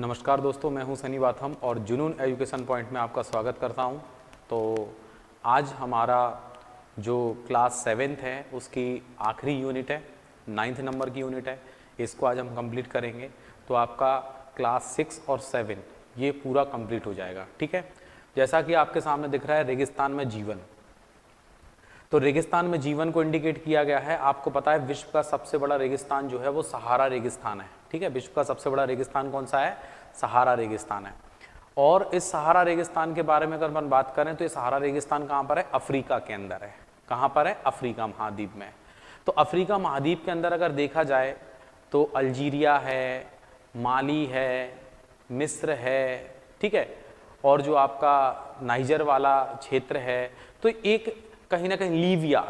नमस्कार दोस्तों, मैं हूं सनी बाथम और जुनून एजुकेशन पॉइंट में आपका स्वागत करता हूं। तो आज हमारा जो क्लास 7th है उसकी आखिरी यूनिट है, 9th नंबर की यूनिट है। इसको आज हम कंप्लीट करेंगे तो आपका क्लास 6 और 7 ये पूरा कंप्लीट हो जाएगा। ठीक है, जैसा कि आपके सामने दिख रहा है रेगिस्तान में जीवन। तो रेगिस्तान में जीवन को इंडिकेट किया गया है। आपको पता है विश्व का सबसे बड़ा रेगिस्तान जो है वो सहारा रेगिस्तान है। ठीक है, विश्व का सबसे बड़ा रेगिस्तान कौन सा है? सहारा रेगिस्तान है। और इस सहारा रेगिस्तान के बारे में अगर हम बात करें तो ये सहारा रेगिस्तान कहाँ पर है? अफ्रीका के अंदर है। कहाँ पर है? अफ्रीका महाद्वीप में। तो अफ्रीका महाद्वीप के अंदर अगर देखा जाए तो अल्जीरिया है, माली है, मिस्र है, ठीक है, और जो आपका नाइजर वाला क्षेत्र है, तो एक कहीं ना कहीं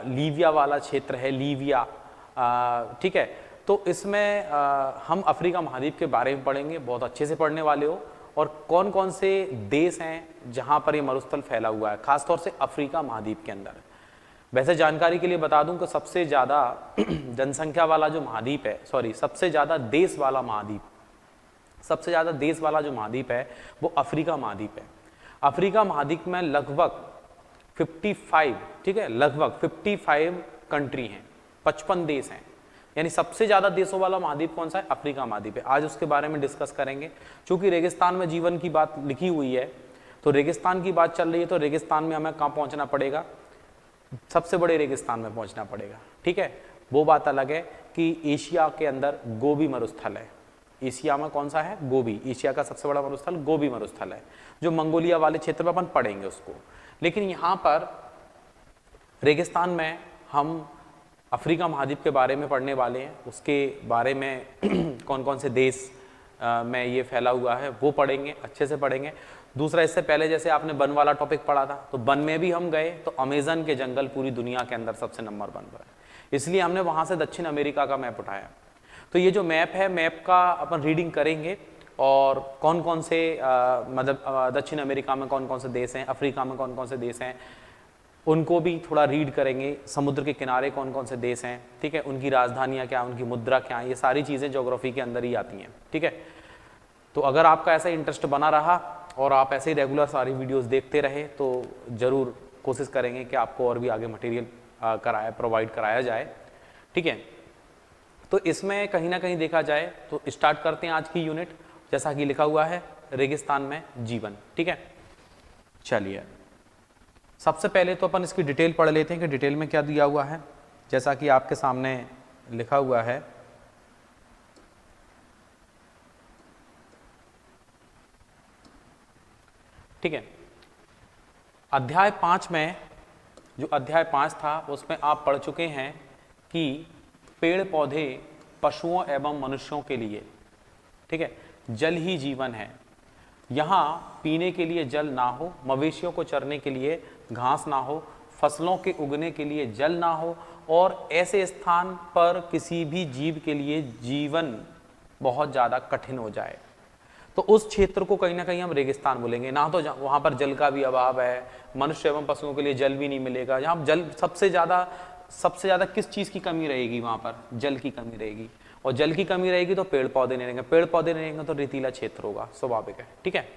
लीविया वाला क्षेत्र है, लीविया। ठीक है, तो इसमें हम अफ्रीका महाद्वीप के बारे में पढ़ेंगे, बहुत अच्छे से पढ़ने वाले हो। और कौन कौन से देश हैं जहां पर ये मरुस्थल फैला हुआ है, खासतौर से अफ्रीका महाद्वीप के अंदर। वैसे जानकारी के लिए बता दूं कि सबसे ज़्यादा जनसंख्या वाला जो महाद्वीप है, सबसे ज़्यादा देश वाला महाद्वीप, सबसे ज़्यादा देश वाला जो महाद्वीप है वो अफ्रीका महाद्वीप है। अफ्रीका महाद्वीप में लगभग 55, ठीक है, लगभग 55 कंट्री हैं, 55 देश हैं। यानी सबसे ज्यादा देशों वाला महाद्वीप कौन सा है? अफ्रीका महाद्वीप है। आज उसके बारे में डिस्कस करेंगे। चूंकि रेगिस्तान में जीवन की बात लिखी हुई है तो रेगिस्तान की बात चल रही है, तो रेगिस्तान में हमें कहाँ पहुंचना पड़ेगा? सबसे बड़े रेगिस्तान में पहुंचना पड़ेगा। ठीक है, वो बात अलग है कि एशिया के अंदर गोबी मरुस्थल है। एशिया में कौन सा है? गोबी। एशिया का सबसे बड़ा मरुस्थल गोबी मरुस्थल है, जो मंगोलिया वाले क्षेत्र में अपन पढ़ेंगे उसको। लेकिन यहाँ पर रेगिस्तान में हम अफ्रीका महाद्वीप के बारे में पढ़ने वाले हैं। उसके बारे में कौन कौन से देश में ये फैला हुआ है वो पढ़ेंगे, अच्छे से पढ़ेंगे। दूसरा, इससे पहले जैसे आपने वन वाला टॉपिक पढ़ा था, तो वन में भी हम गए तो अमेजन के जंगल पूरी दुनिया के अंदर सबसे नंबर 1 पर है, इसलिए हमने वहाँ से दक्षिण अमेरिका का मैप उठाया। तो ये जो मैप है, मैप का अपन रीडिंग करेंगे और कौन कौन से मतलब दक्षिण अमेरिका में कौन कौन से देश हैं, अफ्रीका में कौन कौन से देश हैं, उनको भी थोड़ा रीड करेंगे। समुद्र के किनारे कौन कौन से देश हैं, ठीक है, उनकी राजधानियाँ क्या, उनकी मुद्रा क्या है, ये सारी चीज़ें ज्योग्राफी के अंदर ही आती हैं। ठीक है, तो अगर आपका ऐसा इंटरेस्ट बना रहा और आप ऐसे ही रेगुलर सारी वीडियोस देखते रहे तो ज़रूर कोशिश करेंगे कि आपको और भी आगे मटेरियल प्रोवाइड कराया जाए। ठीक है, तो इसमें कहीं ना कहीं देखा जाए तो स्टार्ट करते हैं आज की यूनिट। जैसा कि लिखा हुआ है रेगिस्तान में जीवन। ठीक है, चलिए सबसे पहले तो अपन इसकी डिटेल पढ़ लेते हैं कि डिटेल में क्या दिया हुआ है। जैसा कि आपके सामने लिखा हुआ है, ठीक है, अध्याय 5 में, जो अध्याय 5 था उसमें आप पढ़ चुके हैं कि पेड़ पौधे पशुओं एवं मनुष्यों के लिए, ठीक है, जल ही जीवन है। यहाँ पीने के लिए जल ना हो, मवेशियों को चरने के लिए घास ना हो, फसलों के उगने के लिए जल ना हो, और ऐसे स्थान पर किसी भी जीव के लिए जीवन बहुत ज़्यादा कठिन हो जाए, तो उस क्षेत्र को कहीं ना कहीं हम रेगिस्तान बोलेंगे। ना तो वहाँ पर जल का भी अभाव है, मनुष्य एवं पशुओं के लिए जल भी नहीं मिलेगा। जहाँ जल सबसे ज़्यादा किस चीज़ की कमी रहेगी? वहाँ पर जल की कमी रहेगी, और जल की कमी रहेगी तो पेड़ पौधे नहीं रहेंगे, पेड़ पौधे नहीं रहेंगे तो रेतीला क्षेत्र होगा, स्वाभाविक है। ठीक है,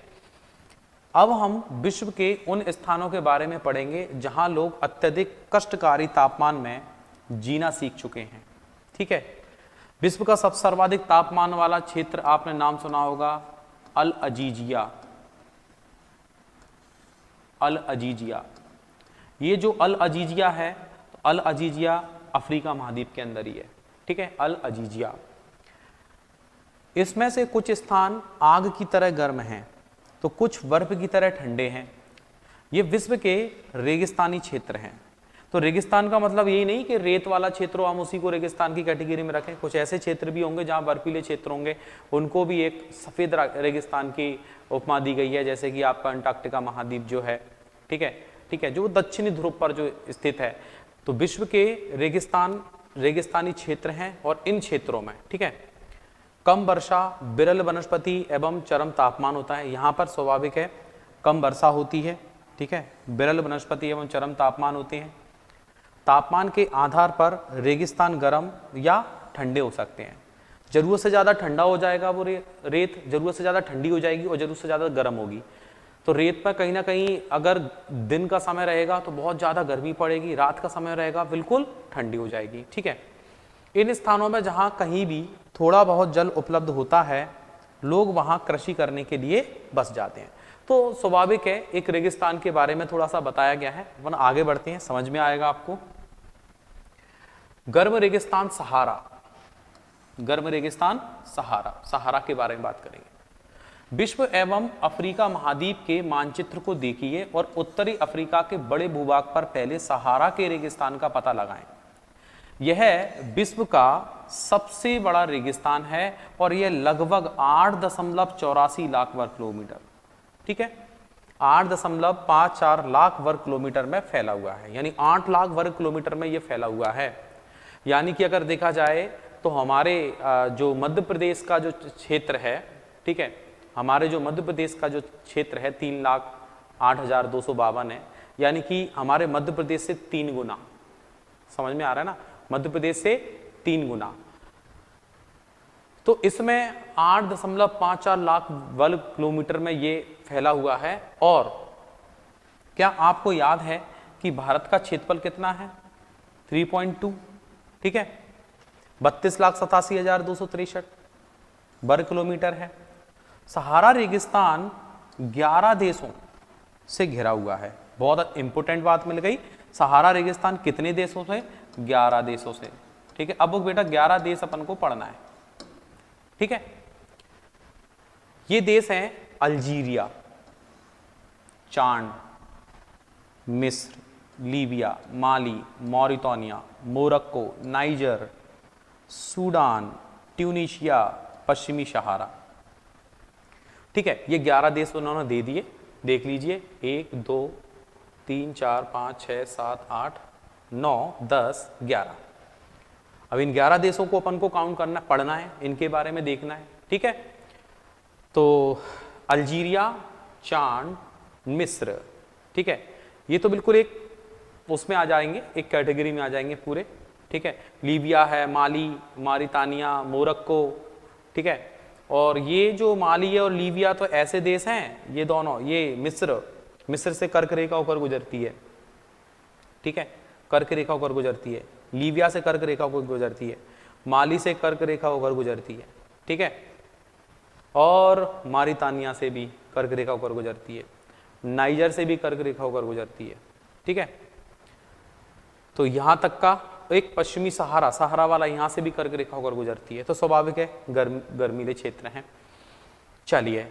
अब हम विश्व के उन स्थानों के बारे में पढ़ेंगे जहां लोग अत्यधिक कष्टकारी तापमान में जीना सीख चुके हैं। ठीक है, विश्व का सबसे सर्वाधिक तापमान वाला क्षेत्र आपने नाम सुना होगा, अल अजीजिया। अल अजीजिया, ये जो अल अजीजिया है, तो अल अजीजिया अफ्रीका महाद्वीप के अंदर ही है। ठीक है, अल अजीजिया, इसमें से कुछ स्थान आग की तरह गर्म हैं तो कुछ बर्फ की तरह ठंडे हैं। ये विश्व के रेगिस्तानी क्षेत्र हैं। तो रेगिस्तान का मतलब यही नहीं कि रेत वाला क्षेत्र हो, हम उसी को रेगिस्तान की कैटेगरी में रखें। कुछ ऐसे क्षेत्र भी होंगे जहां बर्फीले क्षेत्र होंगे, उनको भी एक सफ़ेद रेगिस्तान की उपमा दी गई है, जैसे कि आपका अंटार्कटिका महाद्वीप जो है, ठीक है, जो दक्षिणी ध्रुव पर जो स्थित है। तो विश्व के रेगिस्तानी क्षेत्र हैं, और इन क्षेत्रों में, ठीक है, कम वर्षा, विरल वनस्पति एवं चरम तापमान होता है। यहाँ पर स्वाभाविक है कम वर्षा होती है, ठीक है, विरल वनस्पति एवं चरम तापमान होते हैं। तापमान के आधार पर रेगिस्तान गर्म या ठंडे हो सकते हैं। जरूरत से ज़्यादा ठंडा हो जाएगा वो रेत, जरूरत से ज़्यादा ठंडी हो जाएगी और जरूरत से ज़्यादा गर्म होगी। तो रेत पर कहीं ना कहीं अगर दिन का समय रहेगा तो बहुत ज़्यादा गर्मी पड़ेगी, रात का समय रहेगा बिल्कुल ठंडी हो जाएगी। ठीक है, इन स्थानों में जहाँ कहीं भी थोड़ा बहुत जल उपलब्ध होता है, लोग वहाँ कृषि करने के लिए बस जाते हैं। तो स्वाभाविक है, एक रेगिस्तान के बारे में थोड़ा सा बताया गया है, वरना आगे बढ़ते हैं, समझ में आएगा आपको। गर्म रेगिस्तान सहारा, गर्म रेगिस्तान सहारा, सहारा के बारे में बात करेंगे। विश्व एवं अफ्रीका महाद्वीप के मानचित्र को देखिए और उत्तरी अफ्रीका के बड़े भूभाग पर पहले सहारा के रेगिस्तान का पता लगाएं। यह विश्व का सबसे बड़ा रेगिस्तान है और यह लगभग 8.84 लाख वर्ग किलोमीटर, ठीक है, 8.54 लाख वर्ग किलोमीटर में फैला हुआ है, यानी 8 लाख वर्ग किलोमीटर में यह फैला हुआ है। यानी कि अगर देखा जाए तो हमारे जो मध्य प्रदेश का जो क्षेत्र है, ठीक है, हमारे जो मध्य प्रदेश का जो क्षेत्र है 3,08,252 है, यानी कि हमारे मध्य प्रदेश से 3 गुना, समझ में आ रहा है ना, मध्य प्रदेश से 3 गुना। तो इसमें 8.54 लाख वर्ग किलोमीटर में ये फैला हुआ है। और क्या आपको याद है कि भारत का क्षेत्रफल कितना है? 3.2, ठीक है, 32,87,263 वर्ग किलोमीटर है। सहारा रेगिस्तान 11 देशों से घिरा हुआ है। बहुत इंपॉर्टेंट बात मिल गई, सहारा रेगिस्तान कितने देशों से? 11 देशों से, ठीक है। अब वो बेटा 11 देश अपन को पढ़ना है, ठीक है। ये देश हैं अल्जीरिया, चाड, मिस्र, Libya, Mali, Mauritania, Morocco, Niger, Sudan, Tunisia, पश्चिमी सहारा, ठीक है। ये 11 देश उन्होंने दे दिए, देख लीजिए, 1 2 3 4 5 6 7 8 9 10 11। अब इन 11 देशों को अपन को काउंट करना, पढ़ना है, इनके बारे में देखना है, ठीक है। तो अल्जीरिया, चाड, मिस्र, ठीक है, ये तो बिल्कुल एक उसमें आ जाएंगे, एक कैटेगरी में आ जाएंगे पूरे, ठीक है। लीबिया है, माली, मॉरिटानिया, मोरक्को, ठीक है। और ये जो माली है और लीबिया तो ऐसे देश हैं, ये दोनों, ये मिस्र से कर्क रेखा होकर गुजरती है, ठीक है, कर्क रेखा होकर गुजरती है। लीबिया से कर्क रेखा होकर गुजरती है, माली से कर्क रेखा होकर गुजरती है, ठीक है, और मॉरिटानिया से भी कर्क रेखा होकर गुजरती है, नाइजर से भी कर्क रेखा होकर गुजरती है, ठीक है। तो यहां तक का एक पश्चिमी सहारा, सहारा वाला यहां से भी कर्क रेखा होकर गुजरती है। तो स्वाभाविक है गर्मीले क्षेत्र हैं। चलिए,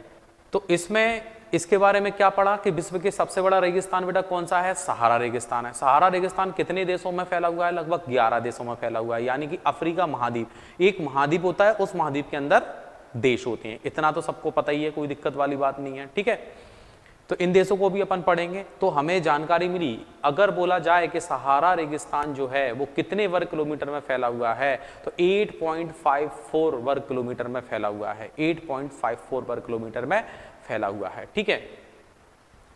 तो इसमें इसके बारे में क्या पढ़ा कि विश्व के सबसे बड़ा रेगिस्तान बेटा कौन सा है? सहारा रेगिस्तान है। सहारा रेगिस्तान कितने देशों में फैला हुआ है? लगभग 11 देशों में फैला हुआ है। यानी कि अफ्रीका महाद्वीप, एक महाद्वीप होता है, उस महाद्वीप के अंदर देश होते हैं। इतना तो सबको पता ही है, कोई दिक्कत वाली बात नहीं है, ठीक है। तो इन देशों को भी अपन पढ़ेंगे। तो हमें जानकारी मिली, अगर बोला जाए कि सहारा रेगिस्तान जो है वो कितने वर्ग किलोमीटर में फैला हुआ है, तो 8.54 वर्ग किलोमीटर में फैला हुआ है, 8.54 वर्ग किलोमीटर में फैला हुआ है, ठीक है।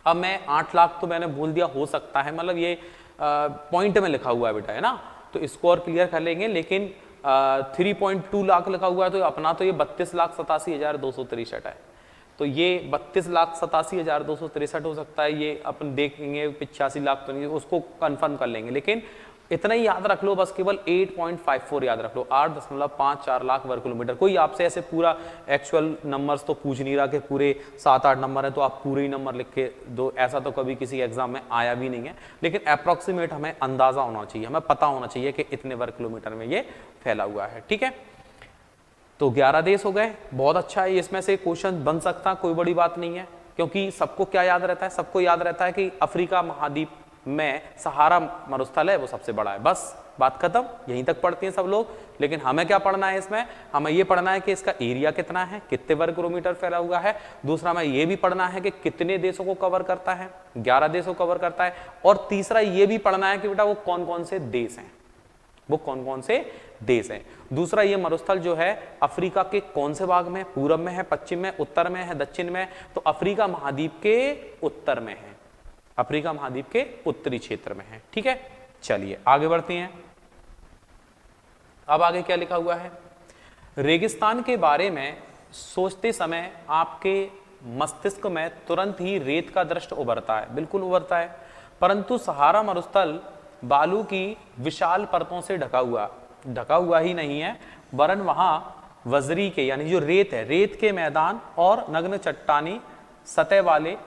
अब मैं 8 लाख तो मैंने बोल दिया, हो सकता है, मतलब ये पॉइंट में लिखा हुआ है बेटा, है ना, तो इसको और क्लियर कर लेंगे। लेकिन 3.2 लाख लिखा हुआ है, तो अपना तो ये 32,87,263 है। तो ये 32,87,263 हो सकता है, ये अपन देखेंगे 85 लाख तो नहीं, उसको कंफर्म कर लेंगे। लेकिन इतना ही याद रख लो बस, केवल 8.54 याद रख लो, 8.54 लाख वर्ग किलोमीटर। कोई आपसे ऐसे पूरा एक्चुअल नंबर्स तो पूछ नहीं रहा कि पूरे 7-8 नंबर है तो आप पूरे ही नंबर लिख के दो, ऐसा तो कभी किसी एग्जाम में आया भी नहीं है। लेकिन अप्रॉक्सीमेट हमें अंदाजा होना चाहिए, हमें पता होना चाहिए कि इतने वर्ग किलोमीटर में ये फैला हुआ है, ठीक है। तो 11 देश हो गए, बहुत अच्छा है। इसमें से क्वेश्चन बन सकता, कोई बड़ी बात नहीं है, क्योंकि सबको क्या याद रहता है? सबको याद रहता है कि अफ्रीका महाद्वीप में सहारा मरुस्थल है, वो सबसे बड़ा है, बस बात खत्म। यहीं तक पढ़ते हैं सब लोग। लेकिन हमें क्या पढ़ना है इसमें? हमें ये पढ़ना है कि इसका एरिया कितना है, कितने वर्ग किलोमीटर फैला हुआ है। दूसरा हमें ये भी पढ़ना है कि कितने देशों को कवर करता है, 11 देशों को कवर करता है। और तीसरा ये भी पढ़ना है कि बेटा वो कौन कौन से देश हैं, वो कौन कौन से देश हैं। दूसरा, ये मरुस्थल जो है अफ्रीका के कौन से भाग में, पूरब में है, पश्चिम में, उत्तर में है, दक्षिण में? तो अफ्रीका महाद्वीप के उत्तर में है, अफ्रीका महाद्वीप के उत्तरी क्षेत्र में है, ठीक है। चलिए आगे बढ़ते हैं। अब आगे क्या लिखा हुआ है? रेगिस्तान के बारे में सोचते समय आपके मस्तिष्क में तुरंत ही रेत का दृश्य उभरता है, बिल्कुल उभरता है, परंतु सहारा मरुस्थल बालू की विशाल परतों से ढका हुआ ही नहीं है, वरन वहां वजरी के यानी जो रेत है, रेत के मैदान और नग्न चट्टानी सतह वाले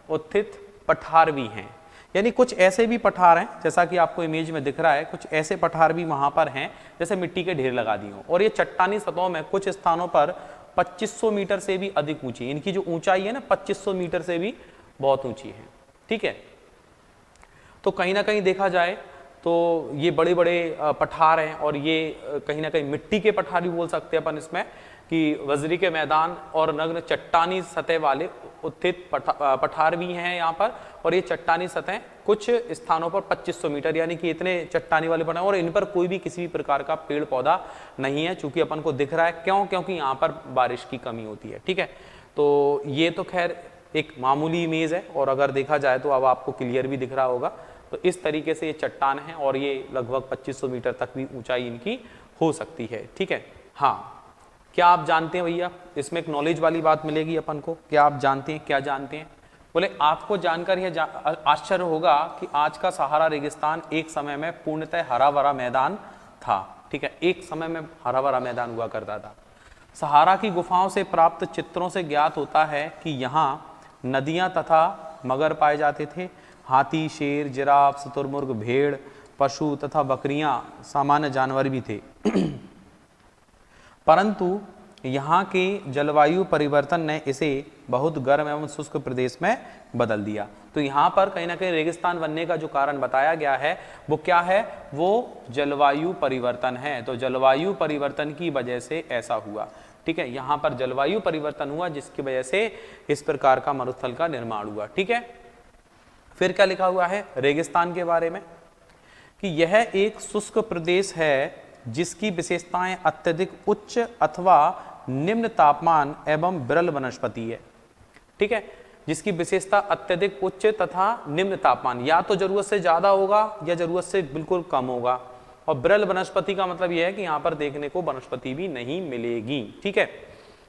उत्थित पठार भी हैं। यानी कुछ ऐसे भी पठार हैं, जैसा कि आपको इमेज में दिख रहा है, कुछ ऐसे पठार भी वहां पर हैं जैसे मिट्टी के ढेर लगा दिए हों। और ये चट्टानी सतहों में कुछ स्थानों पर 2500 मीटर से भी अधिक ऊंची, इनकी जो ऊंचाई है ना 2500 मीटर से भी बहुत ऊंची है। ठीक है, तो कहीं ना कहीं देखा जाए तो ये बड़े बड़े पठार हैं, और ये कहीं ना कहीं मिट्टी के पठार भी बोल सकते हैं अपन इसमें, कि वजरी के मैदान और नग्न चट्टानी सतह वाले उत्थित पठार भी हैं यहाँ पर। और ये चट्टानी सतह कुछ स्थानों पर 2500 मीटर, यानी कि इतने चट्टानी वाले पठार, और इन पर कोई भी किसी भी प्रकार का पेड़ पौधा नहीं है, चूंकि अपन को दिख रहा है। क्यों? क्योंकि यहाँ पर बारिश की कमी होती है। ठीक है, तो ये तो खैर एक मामूली इमेज है, और अगर देखा जाए तो अब आपको क्लियर भी दिख रहा होगा। तो इस तरीके से ये चट्टान है, और ये लगभग 2500 मीटर तक भी ऊंचाई इनकी हो सकती है। ठीक है, हाँ, क्या आप जानते हैं भैया, इसमें एक नॉलेज वाली बात मिलेगी अपन को। क्या आप जानते हैं? क्या जानते हैं? बोले आपको जानकर यह आश्चर्य होगा कि आज का सहारा रेगिस्तान एक समय में पूर्णतः हरा भरा मैदान था। ठीक है, एक समय में हरा भरा मैदान हुआ करता था। सहारा की गुफाओं से प्राप्त चित्रों से ज्ञात होता है कि यहाँ नदियाँ तथा मगर पाए जाते थे। हाथी, शेर, जिराफ, शुतुरमुर्ग, भेड़, पशु तथा बकरियां सामान्य जानवर भी थे। परंतु यहाँ के जलवायु परिवर्तन ने इसे बहुत गर्म एवं शुष्क प्रदेश में बदल दिया। तो यहाँ पर कहीं ना कहीं रेगिस्तान बनने का जो कारण बताया गया है वो क्या है? वो जलवायु परिवर्तन है। तो जलवायु परिवर्तन की वजह से ऐसा हुआ। ठीक है, यहाँ पर जलवायु परिवर्तन हुआ जिसकी वजह से इस प्रकार का मरुस्थल का निर्माण हुआ। ठीक है, फिर क्या लिखा हुआ है रेगिस्तान के बारे में कि यह एक शुष्क प्रदेश है जिसकी विशेषताएं अत्यधिक उच्च अथवा निम्न तापमान एवं विरल वनस्पति है। ठीक है, जिसकी विशेषता अत्यधिक उच्च तथा निम्न तापमान, या तो जरूरत से ज्यादा होगा या जरूरत से बिल्कुल कम होगा। और विरल वनस्पति का मतलब यह है कि यहाँ पर देखने को वनस्पति भी नहीं मिलेगी। ठीक है,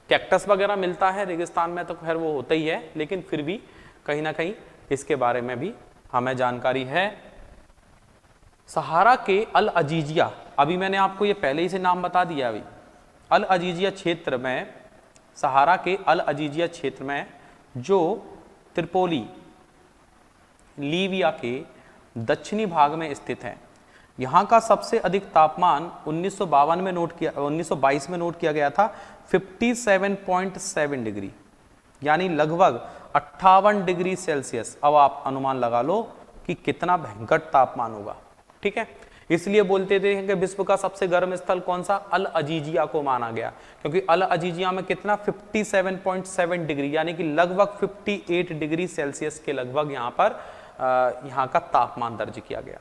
कैक्टस वगैरह मिलता है रेगिस्तान में, तो खैर वो होता ही है, लेकिन फिर भी कहीं ना कहीं इसके बारे में भी हमें जानकारी है। सहारा के अल अजीजिया, अभी मैंने आपको ये पहले ही से नाम बता दिया। अभी अल अजीजिया क्षेत्र में, सहारा के अल अजीजिया क्षेत्र में जो त्रिपोली लीबिया के दक्षिणी भाग में स्थित है, यहाँ का सबसे अधिक तापमान 1922 में नोट किया गया था 57.7 डिग्री, यानी लगभग 58 डिग्री सेल्सियस। अब आप अनुमान लगा लो कि कितना भयंकर तापमान होगा। ठीक है, इसलिए बोलते थे कि विश्व का सबसे गर्म स्थल कौन सा? अल अजीजिया को माना गया, क्योंकि अल अजीजिया में कितना 57.7 डिग्री, यानी कि लगभग 58 डिग्री सेल्सियस के लगभग यहाँ पर यहाँ का तापमान दर्ज किया गया।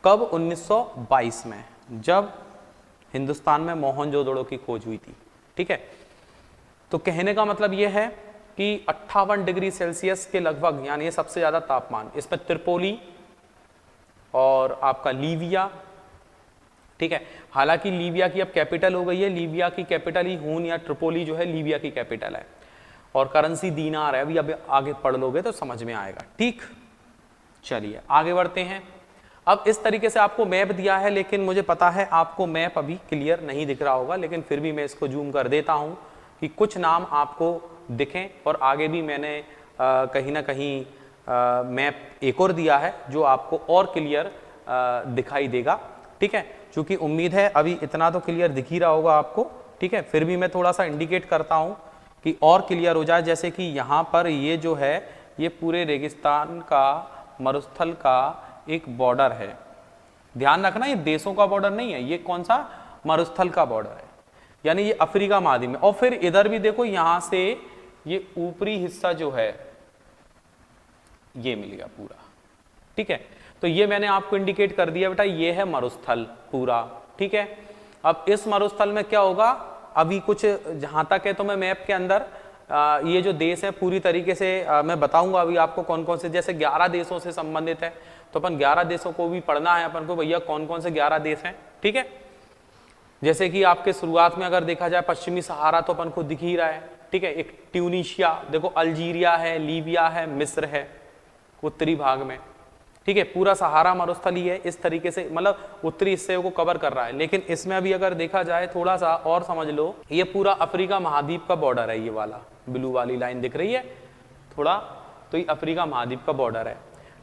कब? 1922 में, जब हिंदुस्तान में मोहनजोदड़ो की खोज हुई थी। ठीक है, तो कहने का मतलब यह है कि 58 डिग्री सेल्सियस के लगभग, यानी ये सबसे ज्यादा तापमान। इसमें त्रिपोली और आपका लीबिया। ठीक है, हालांकि लीबिया की अब कैपिटल हो गई है, लीबिया की कैपिटल ही हून या ट्रिपोली जो है लीबिया की कैपिटल है, और करेंसी दीनार है। अभी अब आगे पढ़ लोगे तो समझ में आएगा। ठीक, चलिए आगे बढ़ते हैं। अब इस तरीके से आपको मैप दिया है, लेकिन मुझे पता है आपको मैप अभी क्लियर नहीं दिख रहा होगा, लेकिन फिर भी मैं इसको जूम कर देता हूं कि कुछ नाम आपको दिखें। और आगे भी मैंने कहीं ना कहीं मैप एक और दिया है जो आपको और क्लियर दिखाई देगा। ठीक है, क्योंकि उम्मीद है अभी इतना तो क्लियर दिख ही रहा होगा आपको। ठीक है, फिर भी मैं थोड़ा सा इंडिकेट करता हूं कि और क्लियर हो जाए। जैसे कि यहाँ पर ये जो है, ये पूरे रेगिस्तान का मरुस्थल का एक बॉर्डर है। ध्यान रखना, ये देशों का बॉर्डर नहीं है, ये कौन सा? मरुस्थल का बॉर्डर है, यानी ये अफ्रीका महाद्वीप में। और फिर इधर भी देखो, यहां से ये ऊपरी हिस्सा जो है ये मिल गया पूरा। ठीक है, तो ये मैंने आपको इंडिकेट कर दिया बेटा, ये है मरुस्थल पूरा। ठीक है, अब इस मरुस्थल में क्या होगा, अभी कुछ जहां तक है तो मैं मैप के अंदर ये जो देश है पूरी तरीके से मैं बताऊंगा अभी आपको कौन कौन से। जैसे 11 देशों से संबंधित है, तो अपन 11 देशों को भी पढ़ना है अपन को भैया, कौन कौन से 11 देश हैं। ठीक है, जैसे कि आपके शुरुआत में अगर देखा जाए पश्चिमी सहारा तो अपन को दिख ही रहा है, ठीक है। एक ट्यूनीशिया, देखो अल्जीरिया है, लीबिया है, मिस्र है उत्तरी भाग में, ठीक है। पूरा सहारा मरुस्थली है, इस तरीके से मतलब उत्तरी हिस्से को कवर कर रहा है। लेकिन इसमें अभी अगर देखा जाए थोड़ा सा और समझ लो, ये पूरा अफ्रीका महाद्वीप का बॉर्डर है, ये वाला ब्लू वाली लाइन दिख रही है थोड़ा, तो ये अफ्रीका महाद्वीप का बॉर्डर है।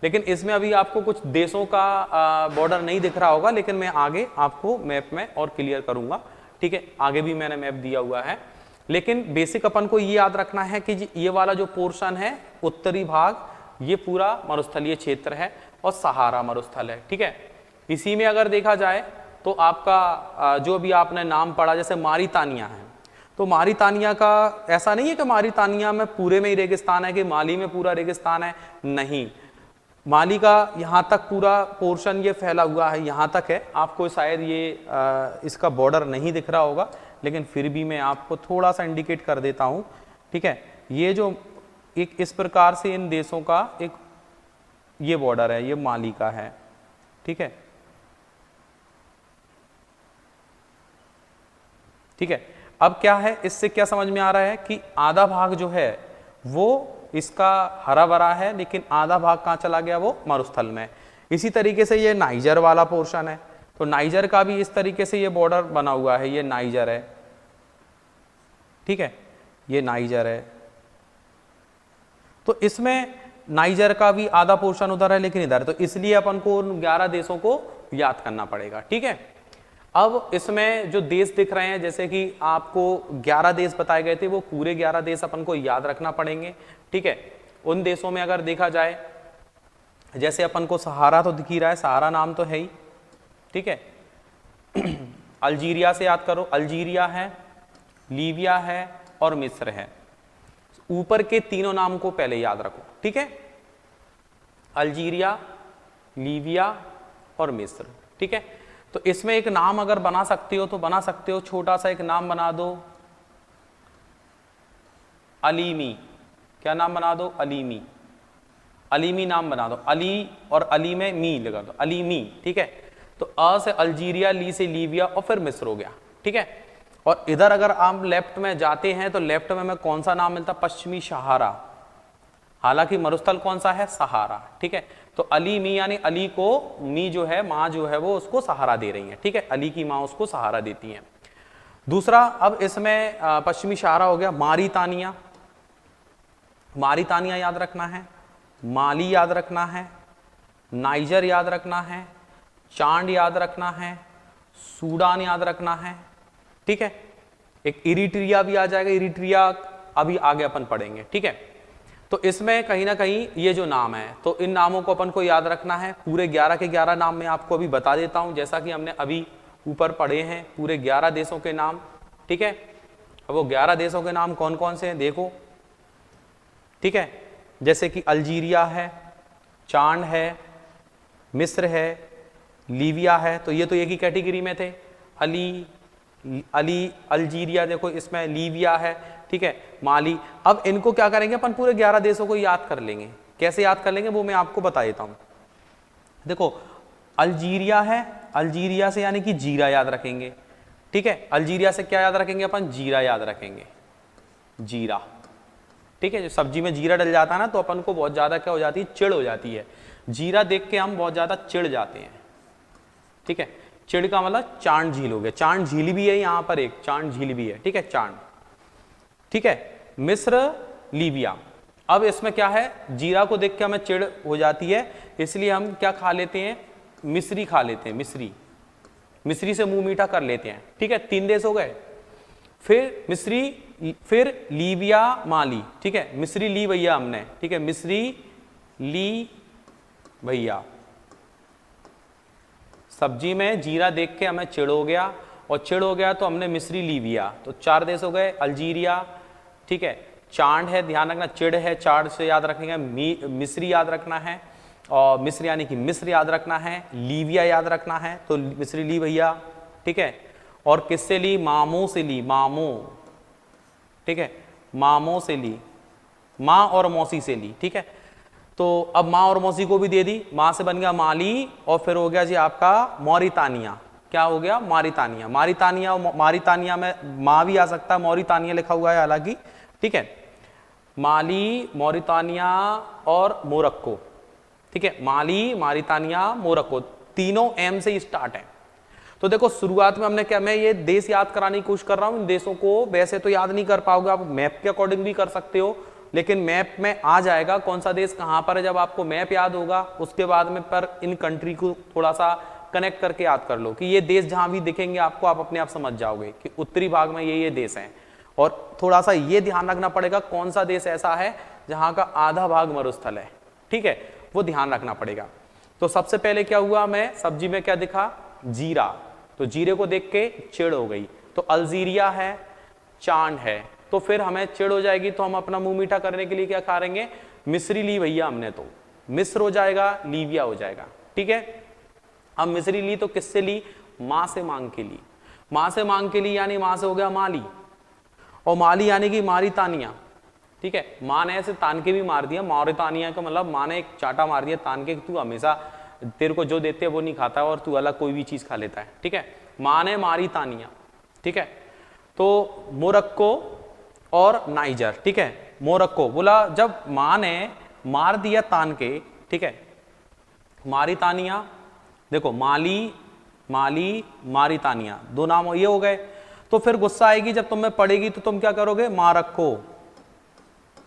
लेकिन इसमें अभी आपको कुछ देशों का बॉर्डर नहीं दिख रहा होगा, लेकिन मैं आगे आपको मैप में और क्लियर करूंगा, ठीक है। आगे भी मैंने मैप दिया हुआ है, लेकिन बेसिक अपन को ये याद रखना है कि ये वाला जो पोर्शन है उत्तरी भाग, ये पूरा मरुस्थलीय क्षेत्र है और सहारा मरुस्थल है, ठीक है। इसी में अगर देखा जाए तो आपका जो भी आपने नाम पढ़ा जैसे मारितानिया है, तो मारितानिया का ऐसा नहीं है कि मारितानिया में पूरे में ही रेगिस्तान है, कि माली में पूरा रेगिस्तान है, नहीं। माली का यहाँ तक पूरा पोर्शन ये फैला हुआ है, यहाँ तक है। आपको शायद ये इसका बॉर्डर नहीं दिख रहा होगा, लेकिन फिर भी मैं आपको थोड़ा सा इंडिकेट कर देता हूँ, ठीक है। ये जो एक इस प्रकार से इन देशों का एक ये बॉर्डर है, ये माली का है, ठीक है, ठीक है। अब क्या है, इससे क्या समझ में आ रहा है कि आधा भाग जो है वो इसका हरा भरा है, लेकिन आधा भाग कहाँ चला गया, वो मरुस्थल में। इसी तरीके से ये नाइजर वाला पोर्शन है, तो नाइजर का भी इस तरीके से ये बॉर्डर बना हुआ है, ये नाइजर है, ठीक है, ये नाइजर है। तो इसमें नाइजर का भी आधा पोर्शन उधर है, लेकिन इधर, तो इसलिए अपन को उन 11 देशों को याद करना पड़ेगा, ठीक है। अब इसमें जो देश दिख रहे हैं, जैसे कि आपको 11 देश बताए गए थे, वो पूरे 11 देश अपन को याद रखना पड़ेंगे, ठीक है। उन देशों में अगर देखा जाए, जैसे अपन को सहारा तो दिख ही रहा है, सहारा नाम तो है ही, ठीक है। अल्जीरिया से याद करो, अल्जीरिया है, लीबिया है और मिस्र है। ऊपर के तीनों नाम को पहले याद रखो, ठीक है। अल्जीरिया, लीबिया और मिस्र, ठीक है। तो इसमें एक नाम अगर बना सकते हो तो बना सकते हो, छोटा सा एक नाम बना दो, अलीमी। क्या नाम बना दो, अलीमी, अलीमी नाम बना दो, अली और अली में मी लगा दो, अलीमी, ठीक है। तो अ से अल्जीरिया, ली से लीबिया और फिर मिस्र हो गया, ठीक है। और इधर अगर आप लेफ्ट में जाते हैं तो लेफ्ट में कौन सा नाम मिलता, पश्चिमी सहारा, हालांकि मरुस्थल कौन सा है, सहारा, ठीक है। तो अली मी यानी अली को मी जो है, माँ जो है वो उसको सहारा दे रही है, ठीक है, अली की माँ उसको सहारा देती है। दूसरा, अब इसमें पश्चिमी सहारा हो गया, मारितानिया, मारितानिया याद रखना है, माली याद रखना है, नाइजर याद रखना है, चांद याद रखना है, सूडान याद रखना है, ठीक है। एक इरिट्रिया भी आ जाएगा, इरिट्रिया अभी आगे अपन पढ़ेंगे, ठीक है। तो इसमें कहीं ना कहीं ये जो नाम है, तो इन नामों को अपन को याद रखना है। पूरे 11 के 11 नाम मैं आपको अभी बता देता हूं, जैसा कि हमने अभी ऊपर पढ़े हैं पूरे 11 देशों के नाम, ठीक है। अब वो 11 देशों के नाम कौन कौन से हैं देखो, ठीक है। जैसे कि अल्जीरिया है, चांद है, मिस्र है, लीबिया है, तो ये तो एक ही कैटेगरी में थे। अली अल्जीरिया, देखो इसमें लीबिया है, ठीक है, माली। अब इनको क्या करेंगे अपन, पूरे 11 देशों को याद कर लेंगे। कैसे याद कर लेंगे वो मैं आपको बता देता हूं। देखो अल्जीरिया है, अल्जीरिया से यानी कि जीरा याद रखेंगे, ठीक है। अल्जीरिया से क्या याद रखेंगे अपन, जीरा याद रखेंगे, जीरा, ठीक है। जो सब्जी में जीरा डल जाता है ना, तो अपन को बहुत ज्यादा क्या हो जाती है, चिढ़ हो जाती है। जीरा देख के हम बहुत ज्यादा चिढ़ जाते हैं, ठीक है। चिढ़ का मतलब चांद झील हो गया, चांद झील भी है यहाँ पर, एक चांद झील भी है, ठीक है, चांद, ठीक है। मिस्र, लीबिया। अब इसमें क्या है, जीरा को देख के हमें चिढ़ हो जाती है, इसलिए हम क्या खा लेते हैं, मिस्री खा लेते हैं, मिस्री, मिस्री से मुंह मीठा कर लेते हैं, ठीक है। 3 देश हो गए, फिर मिस्री, फिर लीबिया, माली, ठीक है। मिस्री ली भैया हमने, ठीक है, मिस्री ली भैया। सब्जी में जीरा देख के हमें चिढ़ हो गया, और चिढ़ हो गया तो हमने मिस्री लीबिया, तो 4 देश हो गए। अल्जीरिया, ठीक है, चांद है, ध्यान रखना, चिढ़ है, चांद से याद रखेंगे, मिस्री याद रखना है, और मिस्र यानी कि मिस्र याद रखना है, लीबिया याद रखना है, तो मिस्री ली भैया, ठीक है। और किससे ली, मामो से ली, मामो, ठीक है, मामो से ली, माँ और मौसी से ली, ठीक है। तो अब माँ और मौसी को भी दे दी, माँ से बन गया माली, और फिर हो गया जी आपका मौरितानिया, क्या हो गया, मॉरितानिया। मॉरितानिया में माँ भी आ सकता है, मॉरितानिया लिखा हुआ है हालांकि, ठीक है। माली, मॉरितानिया और मोरक्को, ठीक है। माली, मॉरितानिया, मोरक्को, तीनों एम से स्टार्ट है। तो देखो शुरुआत में हमने क्या, मैं ये देश याद कराने की कोशिश कर रहा हूं। इन देशों को वैसे तो याद नहीं कर पाओगे आप, मैप के अकॉर्डिंग भी कर सकते हो, लेकिन मैप में आ जाएगा कौन सा देश कहां पर है। जब आपको मैप याद होगा उसके बाद में पर इन कंट्री को थोड़ा सा कनेक्ट करके याद कर लो कि ये देश जहां भी दिखेंगे आपको, आप अपने आप समझ जाओगे कि उत्तरी भाग में ये देश हैं। और थोड़ा सा ये ध्यान रखना पड़ेगा कौन सा देश ऐसा है जहां का आधा भाग मरुस्थल है, ठीक है, वो ध्यान रखना पड़ेगा। तो सबसे पहले क्या हुआ, मैं सब्जी में क्या दिखा, जीरा, तो जीरे को देख के चिड़ हो गई। तो अल्जीरिया है, चांद है, तो फिर हमें चिड़ हो जाएगी, तो हम अपना मुंह मीठा करने के लिए क्या खा लेंगे, मिस्री ली भैया हमने, तो मिस्र हो जाएगा, लीबिया हो जाएगा, ठीक है। अब मिस्री ली तो किससे ली, मां से मांग के ली, मां से मांग के ली यानी मां से हो गया माली, और माली यानी कि मॉरितानिया, ठीक है। मां ने ऐसे तान के भी मार दिया, मॉरितानिया का मतलब मां ने एक चाटा मार दिया तान के, तू हमेशा तेरे को जो देते हैं वो नहीं खाता और तू अलग कोई भी चीज खा लेता है, ठीक है। मां ने मॉरितानिया, ठीक है। तो मोरक्को और नाइजर, ठीक है। मोरक्को बोला जब मां ने मार दिया तान के, ठीक है। मॉरितानिया, देखो माली, माली, मॉरितानिया, दो नाम ये हो गए। तो फिर गुस्सा आएगी जब तुम्हें पड़ेगी तो तुम क्या करोगे, मां रखो,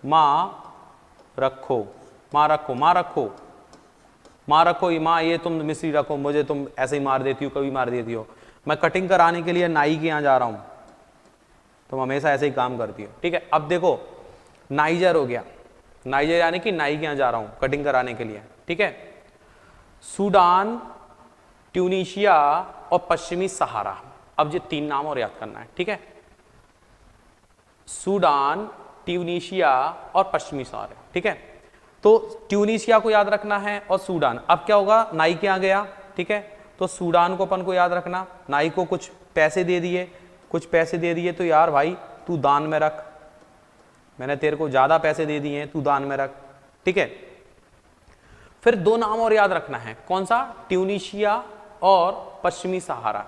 मां रखो, मां रखो, मां रखो, मां रखो, मां ये तुम मिस्री रखो, मुझे तुम ऐसे ही मार देती हो, कभी मार देती हो। मैं कटिंग कराने के लिए नाई के यहां जा रहा हूं, तुम हमेशा ऐसे ही काम करती हो, ठीक है। अब देखो नाइजर हो गया, नाइजर यानी कि नाई के यहां जा रहा हूं कटिंग कराने के लिए, ठीक है। सूडान, ट्यूनीशिया और पश्चिमी सहारा, अब ये तीन नाम और याद करना है, ठीक है। सूडान, ट्यूनीशिया और पश्चिमी सहारा, ठीक है। तो ट्यूनीशिया को याद रखना है और सूडान। अब क्या होगा, नाई के यहां गया, ठीक है। तो सूडान को अपन को याद रखना, नाई को कुछ पैसे दे दिए, कुछ पैसे दे दिए, तो यार भाई तू दान में रख, मैंने तेरे को ज्यादा पैसे दे दिए हैं, तू दान में रख, ठीक है। फिर दो नाम और याद रखना है, कौन सा, ट्यूनीशिया और पश्चिमी सहारा।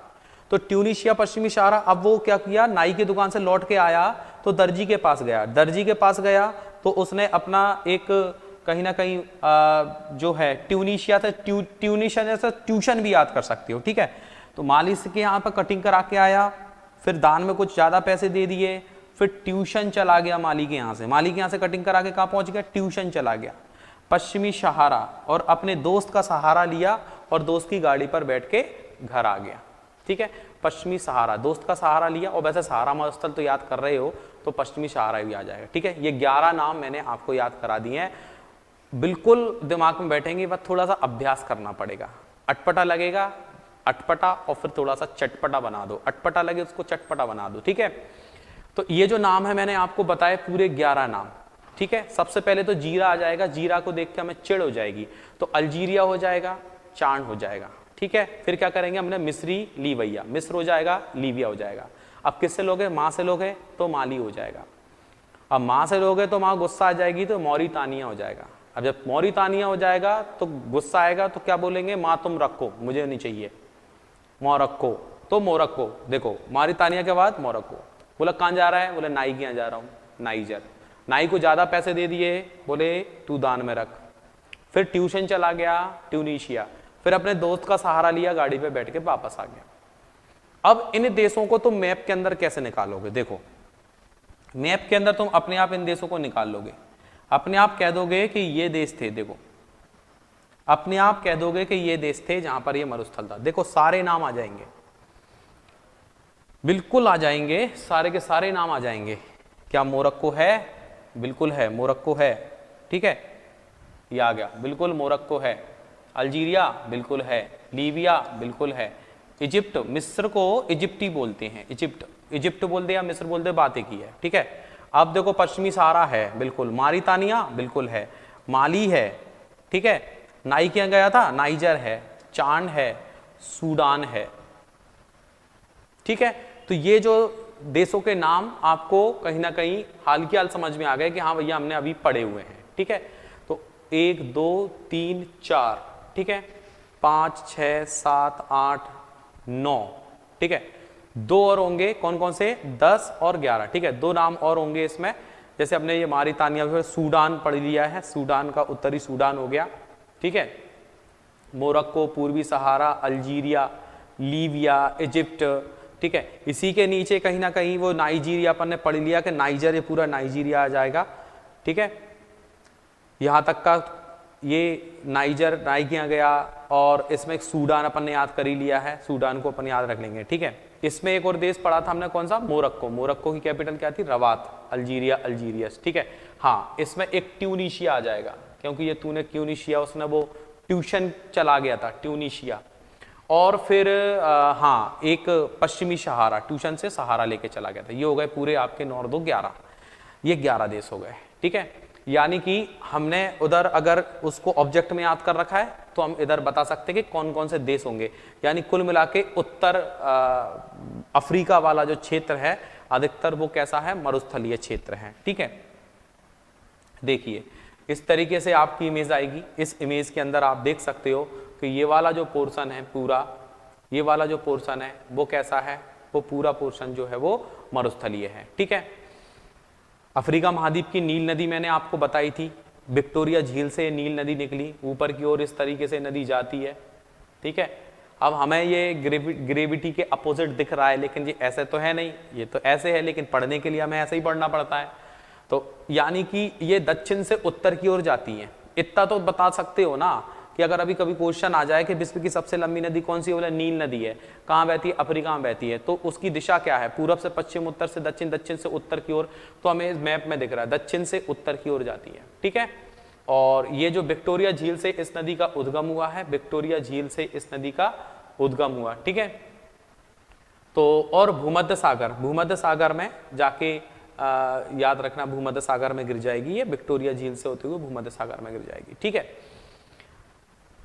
तो ट्यूनीशिया, पश्चिमी सहारा, अब वो क्या किया, नाई की दुकान से लौट के आया तो दर्जी के पास गया, दर्जी के पास गया तो उसने अपना एक कहीं ना कहीं जो है ट्यूनीशिया से, ट्यूनीशिया से ट्यूशन भी याद कर सकते हो, ठीक है। तो माली के यहाँ पर कटिंग करा के आया, फिर दान में कुछ ज्यादा पैसे दे दिए, फिर ट्यूशन चला गया माली के यहाँ से, माली के यहाँ से कटिंग करा के कहाँ पहुंच गया, ट्यूशन चला गया पश्चिमी सहारा, और अपने दोस्त का सहारा लिया और दोस्त की गाड़ी पर बैठ के घर आ गया, ठीक है। पश्चिमी सहारा, दोस्त का सहारा लिया, और वैसे सहारा मरुस्थल तो याद कर रहे हो तो पश्चिमी सहारा भी आ जाएगा, ठीक है। ये 11 नाम मैंने आपको याद करा दिए हैं, बिल्कुल दिमाग में बैठेंगे, बस थोड़ा सा अभ्यास करना पड़ेगा। अटपटा लगेगा, अटपटा, और फिर थोड़ा सा चटपटा बना दो, अटपटा लगे उसको चटपटा बना दो, ठीक है। तो ये जो नाम है मैंने आपको बताए पूरे 11 नाम, ठीक है। सबसे पहले तो जीरा आ जाएगा, जीरा को देख के हमें चिड़ हो जाएगी, तो अल्जीरिया हो जाएगा, चांद हो जाएगा, ठीक है। फिर क्या करेंगे, हमने मिस्री ली भैया, मिस्र हो जाएगा, लीबिया हो जाएगा। अब किससे लोगे, माँ से लोगे तो माली हो जाएगा। अब माँ से लोगे तो माँ गुस्सा आ जाएगी तो मॉरितानिया हो जाएगा। अब जब मॉरितानिया हो जाएगा तो गुस्सा आएगा तो क्या बोलेंगे, माँ तुम रखो, मुझे नहीं चाहिए, मोरक्को, तो मोरक्को, देखो मॉरितानिया के बाद मोरक्को। बोला कहाँ जा रहा है, बोले नाई के यहाँ जा रहा हूँ, नाइजर, नाई को ज्यादा पैसे दे दिए, बोले तू दान में रख। फिर ट्यूशन चला गया, ट्यूनीशिया, फिर अपने दोस्त का सहारा लिया, गाड़ी पे बैठ के वापस आ गया। अब इन देशों को तुम मैप के अंदर कैसे निकालोगे, देखो मैप के अंदर तुम अपने आप इन देशों को निकाल लोगे, अपने आप कह दोगे कि ये देश थे, देखो अपने आप कह दोगे कि ये देश थे जहां पर ये मरुस्थल था। देखो सारे नाम आ जाएंगे, बिल्कुल आ जाएंगे, सारे के सारे नाम आ जाएंगे। क्या मोरक्को है, बिल्कुल है, मोरक्को है, ठीक है, ये आ गया, बिल्कुल मोरक्को है। अल्जीरिया बिल्कुल है, लीबिया बिल्कुल है, इजिप्ट, मिस्र को इजिप्टी बोलते हैं, इजिप्ट, इजिप्ट बोलते या मिस्र बोलते, बात एक ही है, ठीक है। अब देखो पश्चिमी सहारा है, बिल्कुल, मॉरितानिया बिल्कुल है, माली है, ठीक है, नाई क्या गया था, नाइजर है, चांद है, सूडान है, ठीक है। तो ये जो देशों के नाम आपको कहीं ना कहीं हाल की हाल समझ में आ गए कि हाँ भैया हमने अभी पढ़े हुए हैं, ठीक है। तो 1 2 3 4, ठीक है, 5 6 7 8 9, ठीक है। 2 और होंगे, कौन कौन से, 10 और 11, ठीक है। 2 नाम और होंगे इसमें, जैसे हमने ये मारितानिया सूडान पढ़ लिया है, सूडान का उत्तरी सूडान हो गया, ठीक है। मोरक्को, पूर्वी सहारा, अल्जीरिया, लीबिया, इजिप्ट, ठीक है। इसी के नीचे कहीं ना कहीं वो नाइजीरिया अपन ने पढ़ लिया कि नाइजर, ये पूरा नाइजीरिया आ जाएगा, ठीक है। यहाँ तक का ये नाइजर नाई किया गया, और इसमें एक सूडान अपन ने याद कर ही लिया है, सूडान को अपन याद रख लेंगे, ठीक है। इसमें एक और देश पढ़ा था हमने, कौन सा, मोरक्को। मोरक्को की कैपिटल क्या थी, रवात। अल्जीरिया, अल्जीरियस, ठीक है। हाँ, इसमें एक ट्यूनीशिया आ जाएगा, क्योंकि ये तूने ट्यूनीशिया, उसने वो ट्यूशन चला गया था, ट्यूनीशिया। और फिर हाँ, एक पश्चिमी सहारा, ट्यूशन से सहारा लेके चला गया था। ये हो गए पूरे आपके 9 और 2 11, ये 11 देश हो गए, ठीक है। यानी कि हमने उधर अगर उसको ऑब्जेक्ट में याद कर रखा है तो हम इधर बता सकते हैं कि कौन कौन से देश होंगे। यानी कुल मिला के उत्तर अफ्रीका वाला जो क्षेत्र है अधिकतर वो कैसा है, मरुस्थलीय क्षेत्र है, ठीक है। देखिए इस तरीके से आपकी इमेज आएगी। इस इमेज के अंदर आप देख सकते हो कि ये वाला जो पोर्शन है पूरा, ये वाला जो पोर्शन है वो कैसा है, वो पूरा पोर्शन जो है वो मरुस्थलीय है, ठीक है। अफ्रीका महाद्वीप की नील नदी मैंने आपको बताई थी, विक्टोरिया झील से नील नदी निकली, ऊपर की ओर इस तरीके से नदी जाती है, ठीक है। अब हमें ये ग्रेविटी के अपोजिट दिख रहा है, लेकिन ये ऐसे तो है नहीं, ये तो ऐसे है, लेकिन पढ़ने के लिए हमें ऐसे ही पढ़ना पड़ता है। तो यानी कि ये दक्षिण से उत्तर की ओर जाती हैं। इतना तो बता सकते हो ना कि अगर अभी कभी क्वेश्चन आ जाए कि विश्व की सबसे लंबी नदी कौन सी है, बोले नील नदी है, कहाँ बहती है, अफ्रीका में बहती है, तो उसकी दिशा क्या है, पूरब से पश्चिम, उत्तर से दक्षिण, दक्षिण से उत्तर की ओर। तो हमें इस मैप में दिख रहा है दक्षिण से उत्तर की ओर जाती है, ठीक है। और ये जो विक्टोरिया झील से इस नदी का उद्गम हुआ है, विक्टोरिया झील से इस नदी का उद्गम हुआ, ठीक है। तो और भूमध्य सागर, भूमध्य सागर में जाके याद रखना, भूमध्य सागर में गिर जाएगी, ये विक्टोरिया झील से होते हुए भूमध्य सागर में गिर जाएगी, ठीक है।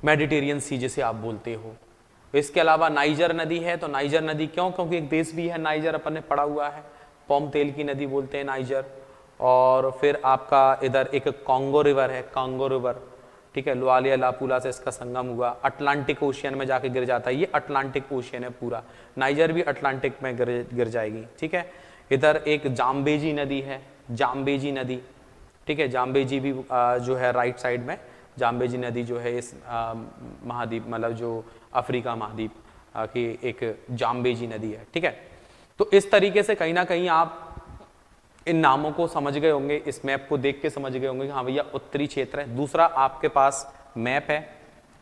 मेडिटेरियन सी जिसे आप बोलते हो। इसके अलावा नाइजर नदी है, तो नाइजर नदी क्यों, क्योंकि एक देश भी है नाइजर, अपन ने पढ़ा हुआ है, पॉम तेल की नदी बोलते हैं नाइजर। और फिर आपका इधर एक कांगो रिवर है, कांगो रिवर, ठीक है, लुआलिया लापूला से इसका संगम हुआ, अटलांटिक ओशियन में जाके गिर जाता है, ये अटलांटिक ओशियन है पूरा, नाइजर भी अटलांटिक में गिर जाएगी, ठीक है। इधर एक जाम्बेजी नदी है, जाम्बेजी नदी, ठीक है, जाम्बेजी भी जो है राइट साइड में, जाम्बेजी नदी जो है इस महाद्वीप, मतलब जो अफ्रीका महाद्वीप की एक जाम्बेजी नदी है, ठीक है। तो इस तरीके से कहीं ना कहीं आप इन नामों को समझ गए होंगे, इस मैप को देख के समझ गए होंगे कि हाँ भैया उत्तरी क्षेत्र है। दूसरा, आपके पास मैप है,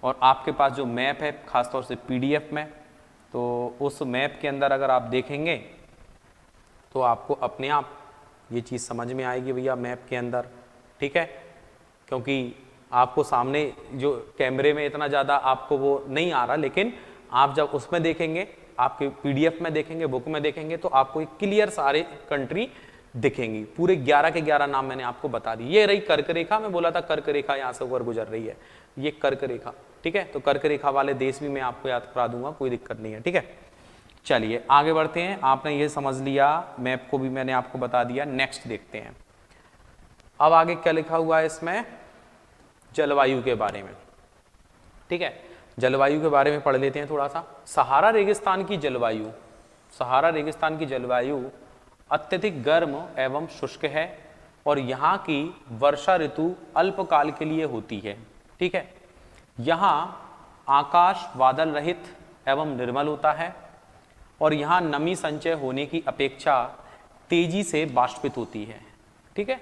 और आपके पास जो मैप है खासतौर से पीडीएफ में, तो उस मैप के अंदर अगर आप देखेंगे तो आपको अपने आप ये चीज़ समझ में आएगी भैया मैप के अंदर, ठीक है। क्योंकि आपको सामने जो कैमरे में इतना ज़्यादा आपको वो नहीं आ रहा, लेकिन आप जब उसमें देखेंगे, आपके पीडीएफ में देखेंगे, बुक में देखेंगे, तो आपको क्लियर सारे कंट्री दिखेंगी। पूरे 11 के 11 नाम मैंने आपको बता दी। ये रही कर्क रेखा, मैं बोला था कर्क रेखा यहाँ से ऊपर गुजर रही है, ये कर्क रेखा, ठीक है। तो कर्क रेखा वाले देश भी मैं आपको याद करा दूंगा, कोई दिक्कत नहीं है, ठीक है। चलिए आगे बढ़ते हैं। आपने ये समझ लिया, मैप को भी मैंने आपको बता दिया। नेक्स्ट देखते हैं, अब आगे क्या लिखा हुआ है इसमें, जलवायु के बारे में, ठीक है। जलवायु के बारे में पढ़ लेते हैं थोड़ा सा। सहारा रेगिस्तान की जलवायु, सहारा रेगिस्तान की जलवायु अत्यधिक गर्म एवं शुष्क है, और यहाँ की वर्षा ऋतु अल्पकाल के लिए होती है, ठीक है। यहाँ आकाश बादल रहित एवं निर्मल होता है, और यहाँ नमी संचय होने की अपेक्षा तेजी से बाष्पित होती है, ठीक है,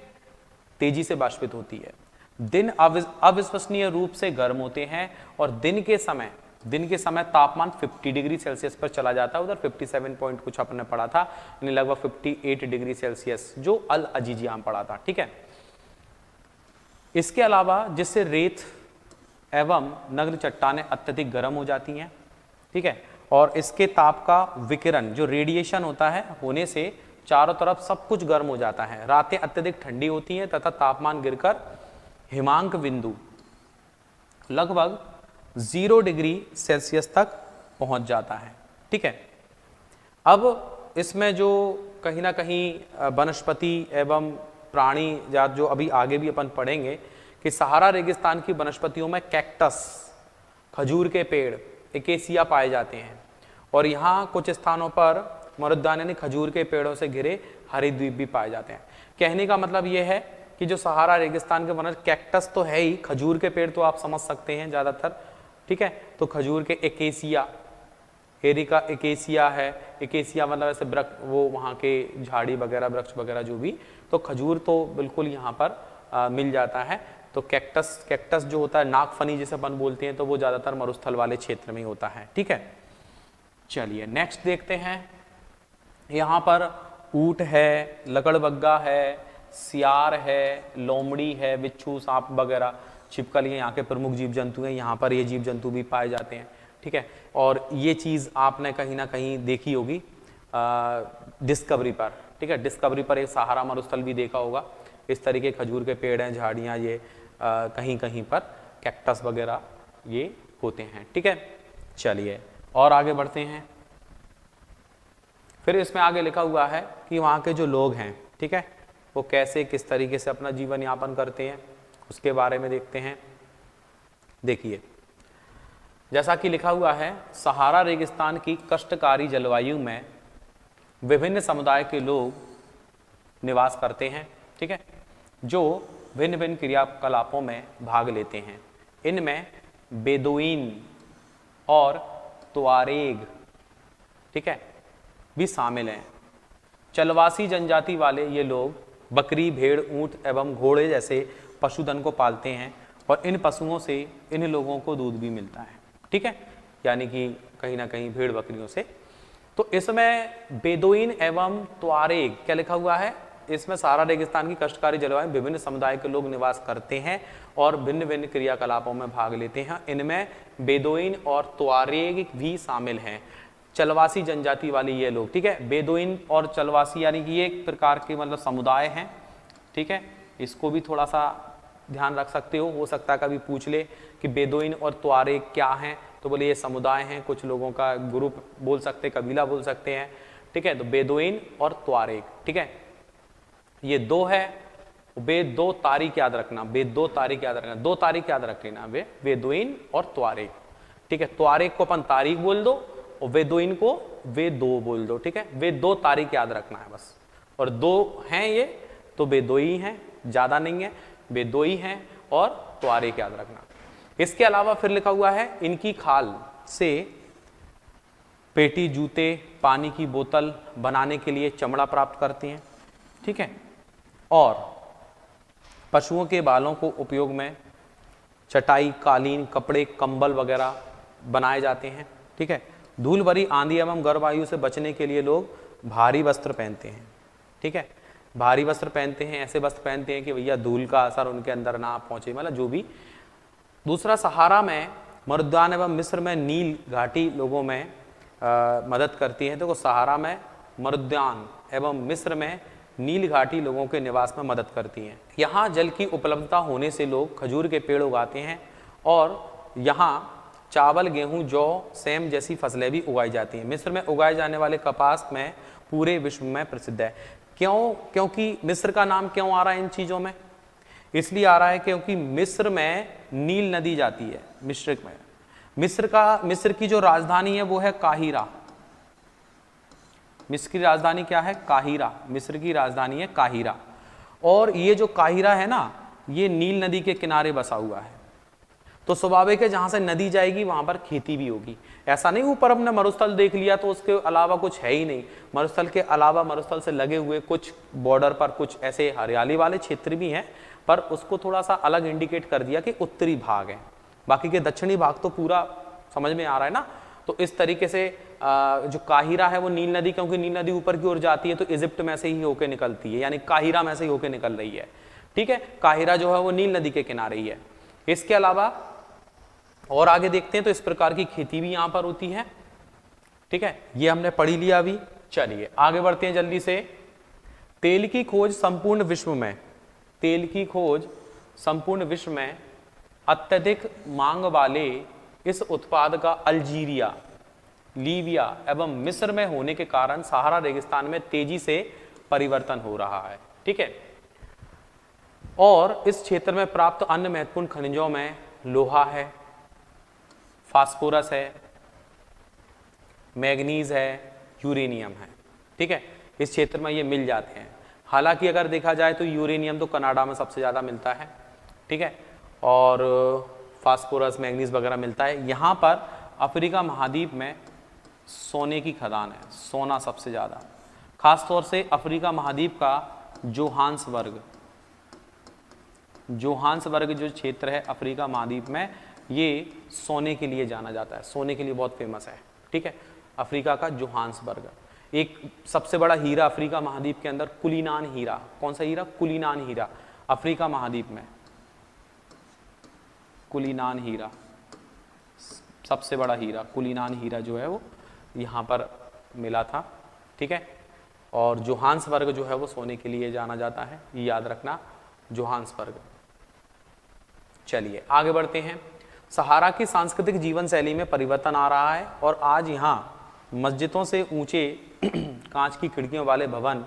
तेजी से बाष्पित होती है। दिन अविश्वसनीय रूप से गर्म होते हैं, और दिन के समय तापमान 50 डिग्री सेल्सियस पर चला जाता है। उधर 57 पॉइंट कुछ आपने पढ़ा था, यानी लगभग 58 डिग्री सेल्सियस जो अल अजीजिया में पढ़ा था, ठीक है। इसके अलावा जिससे रेत एवं नग्न चट्टानें अत्यधिक गर्म हो जाती हैं, ठीक है, और इसके ताप का विकिरण जो रेडिएशन होता है होने से चारों तरफ सब कुछ गर्म हो जाता है। रातें अत्यधिक ठंडी होती हैं तथा तापमान गिरकर हिमांक बिंदु लगभग 0 डिग्री सेल्सियस तक पहुंच जाता है, ठीक है। अब इसमें जो कहीं ना कहीं वनस्पति एवं प्राणी जात जो अभी आगे भी अपन पढ़ेंगे कि सहारा रेगिस्तान की वनस्पतियों में कैक्टस, खजूर के पेड़, एकेसिया पाए जाते हैं, और यहाँ कुछ स्थानों पर मरुद्यान यानी खजूर के पेड़ों से घिरे हरिद्वीप भी पाए जाते हैं। कहने का मतलब ये है कि जो सहारा रेगिस्तान के वन, कैक्टस तो है ही, खजूर के पेड़ तो आप समझ सकते हैं ज़्यादातर, ठीक है। तो खजूर के एकेसिया, एरिका एकेसिया है, एकेसिया मतलब ऐसे वृक्ष, वो वहाँ के झाड़ी वगैरह वृक्ष वगैरह जो भी, तो खजूर तो बिल्कुल यहाँ पर मिल जाता है। तो कैक्टस जो होता है, नागफनी जिसे अपन बोलते हैं, तो वो ज़्यादातर मरुस्थल वाले क्षेत्र में होता है, ठीक है। चलिए नेक्स्ट देखते हैं। यहाँ पर ऊंट है, लकड़बग्गा है, सियार है, लोमड़ी है, बिच्छू, सांप वगैरह, छिपकली यहाँ के प्रमुख जीव जंतु हैं। यहाँ पर ये जीव जंतु भी पाए जाते हैं, ठीक है। और ये चीज़ आपने कहीं ना कहीं देखी होगी डिस्कवरी पर, ठीक है। डिस्कवरी पर एक सहारा मरुस्थल भी देखा होगा। इस तरीके खजूर के पेड़ हैं, झाड़ियाँ, ये कहीं कहीं पर कैक्टस वगैरह ये होते हैं, ठीक है। चलिए और आगे बढ़ते हैं। फिर इसमें आगे लिखा हुआ है कि वहाँ के जो लोग हैं, ठीक है, वो कैसे किस तरीके से अपना जीवन यापन करते हैं, उसके बारे में देखते हैं। देखिए जैसा कि लिखा हुआ है, सहारा रेगिस्तान की कष्टकारी जलवायु में विभिन्न समुदाय के लोग निवास करते हैं, ठीक है, जो भिन्न भिन्न क्रियाकलापों में भाग लेते हैं। इनमें बेदुइन और तुआरेग, ठीक है, भी शामिल हैं। चलवासी जनजाति वाले ये लोग बकरी, भेड़, ऊंट एवं घोड़े जैसे पशुधन को पालते हैं और इन पशुओं से इन लोगों को दूध भी मिलता है, ठीक है, यानी कि कहीं ना कहीं भेड़ बकरियों से। तो इसमें बेदुइन एवं तुआरेग क्या लिखा हुआ है, इसमें सहारा रेगिस्तान की कष्टकारी जलवायु में विभिन्न समुदाय के लोग निवास करते हैं और भिन्न भिन्न क्रियाकलापों में भाग लेते हैं। इनमें बेदुइन और तुआरेग भी शामिल हैं। चलवासी जनजाति वाले ये लोग, ठीक है, बेदुइन और चलवासी यानी कि ये एक प्रकार के मतलब समुदाय हैं, ठीक है। इसको भी थोड़ा सा ध्यान रख सकते हो सकता है कभी पूछ ले कि बेदुइन और तुआरेग क्या हैं, तो बोले ये समुदाय हैं, कुछ लोगों का ग्रुप बोल सकते, कबीला बोल सकते हैं, ठीक है। तो बेदुइन और तुआरेग, ठीक है, ये दो है। दो तारीख याद रखना, दो तारीख याद रखना, 2 तारीख याद रख लेना, बेदुइन और तुआरेग, ठीक है। तुआरेग को अपन तारीख बोल दो और बेदुइन को दो बोल दो, ठीक है। 2 तारीख याद रखना है बस। और 2 हैं ये, तो बेदोई हैं, ज्यादा नहीं है, बेदोई हैं और तुआरेग याद रखना। इसके अलावा फिर लिखा हुआ है, इनकी खाल से पेटी, जूते, पानी की बोतल बनाने के लिए चमड़ा प्राप्त करते हैं, ठीक है। और पशुओं के बालों को उपयोग में चटाई, कालीन, कपड़े, कंबल वगैरह बनाए जाते हैं, ठीक है। धूल भरी आंधी एवं गर्म वायु से बचने के लिए लोग भारी वस्त्र पहनते हैं, ठीक है। भारी वस्त्र पहनते हैं, ऐसे वस्त्र पहनते हैं कि भैया धूल का असर उनके अंदर ना पहुंचे, मतलब जो भी। दूसरा, सहारा में मरुद्यान एवं मिस्र में नील घाटी लोगों में मदद करती है। तो सहारा में मरुद्यान एवं मिस्र में नील घाटी लोगों के निवास में मदद करती हैं। यहाँ जल की उपलब्धता होने से लोग खजूर के पेड़ उगाते हैं और यहाँ चावल, गेहूं, जौ, सेम जैसी फसलें भी उगाई जाती हैं। मिस्र में उगाए जाने वाले कपास में पूरे विश्व में प्रसिद्ध है। क्योंकि मिस्र का नाम क्यों आ रहा है इन चीज़ों में? इसलिए आ रहा है क्योंकि मिस्र में नील नदी जाती है। मिस्र में मिस्र की जो राजधानी है वो है काहिरा। मिस्र की राजधानी क्या है? काहिरा। मिस्र की राजधानी है काहिरा। और ये जो काहिरा है ना, ये नील नदी के किनारे बसा हुआ है। तो स्वाभाविक है जहां से नदी जाएगी वहां पर खेती भी होगी। ऐसा नहीं ऊपर हमने मरुस्थल देख लिया तो उसके अलावा कुछ है ही नहीं। मरुस्थल के अलावा मरुस्थल से लगे हुए कुछ बॉर्डर पर कुछ ऐसे हरियाली वाले क्षेत्र भी हैं, पर उसको थोड़ा सा अलग इंडिकेट कर दिया कि उत्तरी भाग है, बाकी के दक्षिणी भाग तो पूरा समझ में आ रहा है ना। तो इस तरीके से जो काहिरा है वो नील नदी, क्योंकि नील नदी ऊपर की ओर जाती है तो इजिप्ट में से ही होकर निकलती है, यानी काहिरा में से ही होकर निकल रही है, ठीक है। काहिरा जो है वो नील नदी के किनारे ही है। इसके अलावा और आगे देखते हैं तो इस प्रकार की खेती भी यहां पर होती है, ठीक है। ये हमने पढ़ी लिया अभी। चलिए आगे बढ़ते हैं जल्दी से। तेल की खोज संपूर्ण विश्व में, तेल की खोज संपूर्ण विश्व में अत्यधिक मांग वाले इस उत्पाद का अल्जीरिया, लीबिया एवं मिस्र में होने के कारण सहारा रेगिस्तान में तेजी से परिवर्तन हो रहा है, ठीक है। और इस क्षेत्र में प्राप्त अन्य महत्वपूर्ण खनिजों में लोहा है, फास्फोरस है, मैग्नीज है, यूरेनियम है, ठीक है, इस क्षेत्र में ये मिल जाते हैं। हालांकि अगर देखा जाए तो यूरेनियम तो कनाडा में सबसे ज़्यादा मिलता है, ठीक है, और फास्फोरस मैग्नीज वगैरह मिलता है। यहाँ पर अफ्रीका महाद्वीप में सोने की खदान है, सोना सबसे ज़्यादा, खासतौर से अफ्रीका महाद्वीप का जोहान्सबर्ग जो क्षेत्र है अफ्रीका महाद्वीप में, ये सोने के लिए जाना जाता है, सोने के लिए बहुत फेमस है, ठीक है, अफ्रीका का जोहान्सबर्ग। एक सबसे बड़ा हीरा अफ्रीका महाद्वीप के अंदर कुलीनान हीरा, कौन सा हीरा? कुलीनान हीरा, अफ्रीका महाद्वीप में कुलीनान हीरा सबसे बड़ा हीरा, कुलीनान हीरा जो है वो यहाँ पर मिला था, ठीक है। और जोहान्सबर्ग जो है वो सोने के लिए जाना जाता है, ये याद रखना, जोहान्सबर्ग। चलिए आगे बढ़ते हैं। सहारा की सांस्कृतिक जीवन शैली में परिवर्तन आ रहा है और आज यहाँ मस्जिदों से ऊंचे कांच की खिड़कियों वाले भवन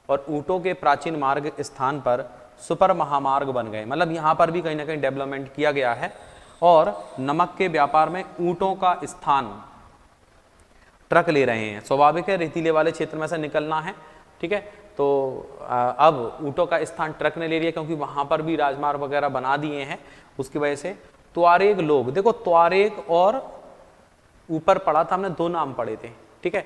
और ऊंटों के प्राचीन मार्ग स्थान पर सुपर महामार्ग बन गए। मतलब यहाँ पर भी कहीं ना कहीं डेवलपमेंट किया गया है और नमक के व्यापार में ऊंटों का स्थान ट्रक ले रहे हैं। स्वाभाविक है, रेतीले वाले क्षेत्र में से निकलना है, ठीक है, तो अब ऊंटों का स्थान ट्रक ने ले लिया क्योंकि वहां पर भी राजमार्ग वगैरह बना दिए हैं, उसकी वजह से। त्वारेग लोग, देखो त्वारेग और ऊपर पढ़ा था हमने, दो नाम पढ़े थे, ठीक है,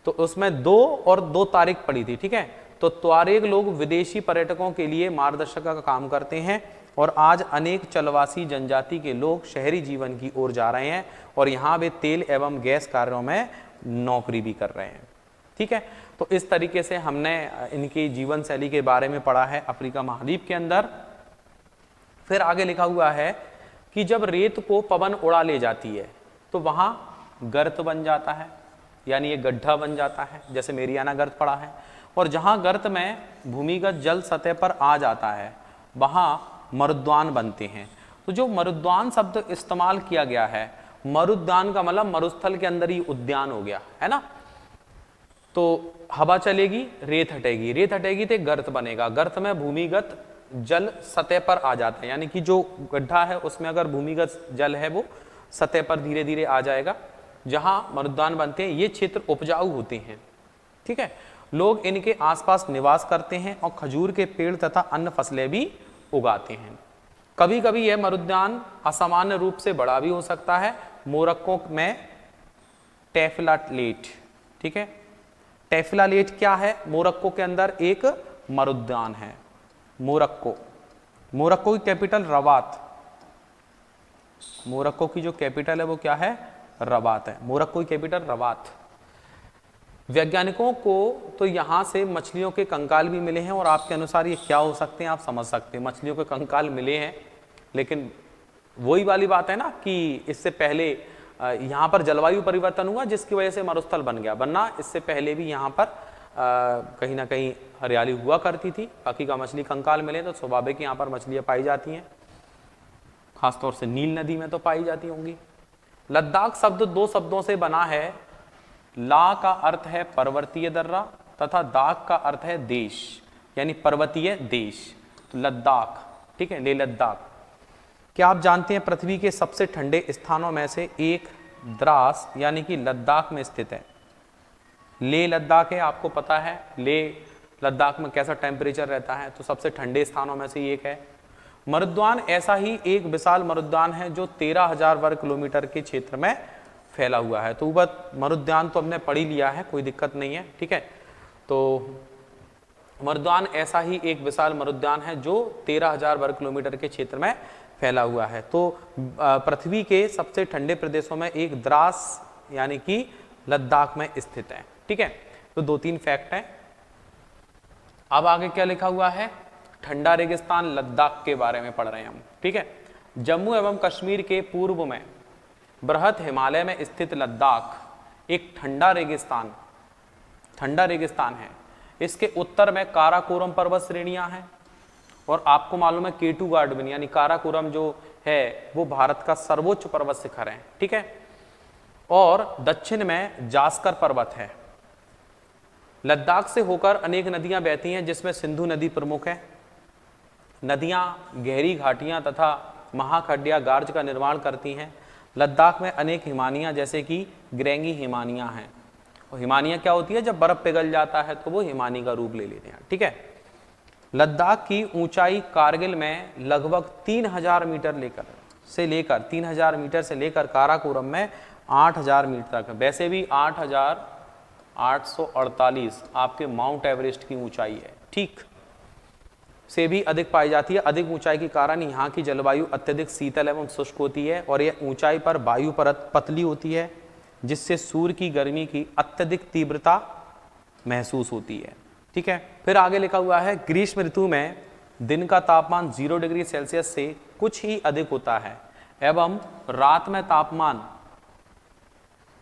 तो उसमें 2 और 2 तारीख पढ़ी थी, ठीक है। तो त्वारेग लोग विदेशी पर्यटकों के लिए मार्गदर्शक का काम करते हैं और आज अनेक चलवासी जनजाति के लोग शहरी जीवन की ओर जा रहे हैं और यहाँ वे तेल एवं गैस कार्यों में नौकरी भी कर रहे हैं, ठीक है। तो इस तरीके से हमने इनकी जीवन शैली के बारे में पढ़ा है अफ्रीका महाद्वीप के अंदर। फिर आगे लिखा हुआ है कि जब रेत को पवन उड़ा ले जाती है तो वहां गर्त बन जाता है, यानी ये गड्ढा बन जाता है, जैसे मेरियाना गर्त पड़ा है। और जहां गर्त में भूमिगत जल सतह पर आ जाता है वहां मरुद्वान बनते हैं। तो जो मरुद्वान शब्द इस्तेमाल किया गया है, मरुद्वान का मतलब मरुस्थल के अंदर ही उद्यान हो गया है ना। तो हवा चलेगी, रेत हटेगी, रेत हटेगी तो गर्त बनेगा, गर्त में भूमिगत जल सतह पर आ जाता है, यानी कि जो गड्ढा है उसमें अगर भूमिगत जल है वो सतह पर धीरे धीरे आ जाएगा। जहां मरुद्वान बनते हैं ये क्षेत्र उपजाऊ होते हैं, ठीक है, लोग इनके आसपास निवास करते हैं और खजूर के पेड़ तथा अन्य फसलें भी उगाते हैं। कभी कभी यह मरुद्यान असामान्य रूप से बड़ा भी हो सकता है। मोरक्को में टेफिलालेट, ठीक है, टेफिलालेट क्या है? मोरक्को के अंदर एक मरुद्यान है। मोरक्को की कैपिटल रबात, मोरक्को की जो कैपिटल है वो क्या है? रबात है, मोरक्को की कैपिटल रबात। वैज्ञानिकों को तो यहाँ से मछलियों के कंकाल भी मिले हैं और आपके अनुसार ये क्या हो सकते हैं आप समझ सकते हैं। मछलियों के कंकाल मिले हैं, लेकिन वही वाली बात है ना कि इससे पहले यहाँ पर जलवायु परिवर्तन हुआ जिसकी वजह से मरुस्थल बन गया, वरना इससे पहले भी यहाँ पर कहीं ना कहीं हरियाली हुआ करती थी। बाकी का मछली कंकाल मिले तो स्वाभाविक यहाँ पर मछलियाँ पाई जाती हैं, खासतौर से नील नदी में तो पाई जाती होंगी। लद्दाख शब्द 2 शब्दों से बना है। ला का अर्थ है पर्वतीय दर्रा तथा दाख का अर्थ है देश, यानी पर्वतीय देश। तो लद्दाख, ठीक है, ले लद्दाख। क्या आप जानते हैं पृथ्वी के सबसे ठंडे स्थानों में से एक द्रास यानी कि लद्दाख में स्थित है। ले लद्दाख है, आपको पता है ले लद्दाख में कैसा टेम्परेचर रहता है, तो सबसे ठंडे स्थानों में से एक है। मरुद्वान ऐसा ही एक विशाल मरुद्वान है जो 13,000 वर्ग किलोमीटर के क्षेत्र में फैला हुआ है। तो ऊपर मरुद्यान तो हमने पढ़ ही लिया है, कोई दिक्कत नहीं है, ठीक है। तो मरुद्वान ऐसा ही एक विशाल मरुद्यान है जो 13,000 वर्ग किलोमीटर के क्षेत्र में फैला हुआ है। तो पृथ्वी के सबसे ठंडे प्रदेशों में एक द्रास यानी कि लद्दाख में स्थित है, ठीक है। तो 2-3 फैक्ट है। अब आगे क्या लिखा हुआ है? ठंडा रेगिस्तान लद्दाख के बारे में पढ़ रहे हैं हम, ठीक है। जम्मू एवं कश्मीर के पूर्व में बृहत हिमालय में स्थित लद्दाख एक ठंडा रेगिस्तान है। इसके उत्तर में काराकोरम पर्वत श्रेणियां हैं और आपको मालूम है केटू गार्डन यानी काराकोरम जो है वो भारत का सर्वोच्च पर्वत शिखर है, ठीक है। और दक्षिण में जास्कर पर्वत है। लद्दाख से होकर अनेक नदियां बहती हैं जिसमें सिंधु नदी प्रमुख है। नदियां गहरी घाटियां तथा महाखड्डिया गार्ज का निर्माण करती हैं लद्दाख में अनेक हिमानियाँ जैसे कि ग्रेंगी हिमानियाँ हैं। और हिमानियाँ क्या होती है, जब बर्फ पिघल जाता है तो वो हिमानी का रूप ले लेते हैं। ठीक है, लद्दाख की ऊंचाई कारगिल में लगभग 3000 मीटर से लेकर 3000 मीटर से लेकर काराकोरम में 8000 मीटर तक है। वैसे भी 8848 आपके माउंट एवरेस्ट की ऊंचाई है, ठीक, से भी अधिक पाई जाती है। अधिक ऊंचाई के कारण यहाँ की जलवायु अत्यधिक शीतल एवं शुष्क होती है और यह ऊंचाई पर वायु परत पतली होती है, जिससे सूर्य की गर्मी की अत्यधिक तीव्रता महसूस होती है। ठीक है, फिर आगे लिखा हुआ है ग्रीष्म ऋतु में दिन का तापमान 0 डिग्री सेल्सियस से कुछ ही अधिक होता है एवं रात में तापमान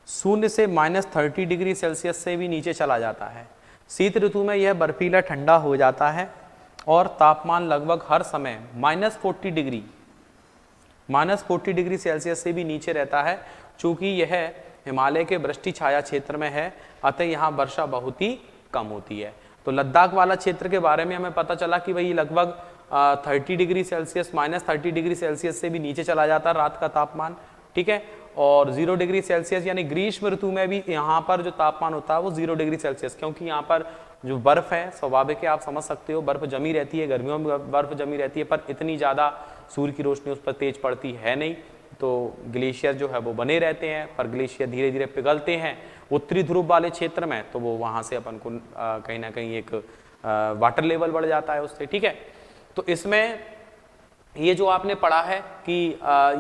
0 से -30 डिग्री सेल्सियस से भी नीचे चला जाता है। शीत ऋतु में यह बर्फीला ठंडा हो जाता है और तापमान लगभग हर समय -40 डिग्री सेल्सियस से भी नीचे रहता है। चूंकि यह हिमालय के वृष्टि छाया क्षेत्र में है, अतः यहाँ वर्षा बहुत ही कम होती है। तो लद्दाख वाला क्षेत्र के बारे में हमें पता चला कि भाई लगभग 30 डिग्री सेल्सियस -30 डिग्री सेल्सियस से भी नीचे चला जाता है रात का तापमान। ठीक है, और 0 डिग्री सेल्सियस यानी ग्रीष्म ऋतु में भी यहाँ पर जो तापमान होता है वो 0 डिग्री सेल्सियस, क्योंकि यहाँ पर जो बर्फ है स्वाभाविक है, आप समझ सकते हो बर्फ जमी रहती है, गर्मियों में बर्फ जमी रहती है, पर इतनी ज़्यादा सूर्य की रोशनी उस पर तेज पड़ती है नहीं, तो ग्लेशियर जो है वो बने रहते हैं, पर ग्लेशियर धीरे धीरे पिघलते हैं उत्तरी ध्रुव वाले क्षेत्र में, तो वो वहाँ से अपन को कहीं ना कहीं एक वाटर लेवल बढ़ जाता है उससे। ठीक है, तो इसमें ये जो आपने पढ़ा है कि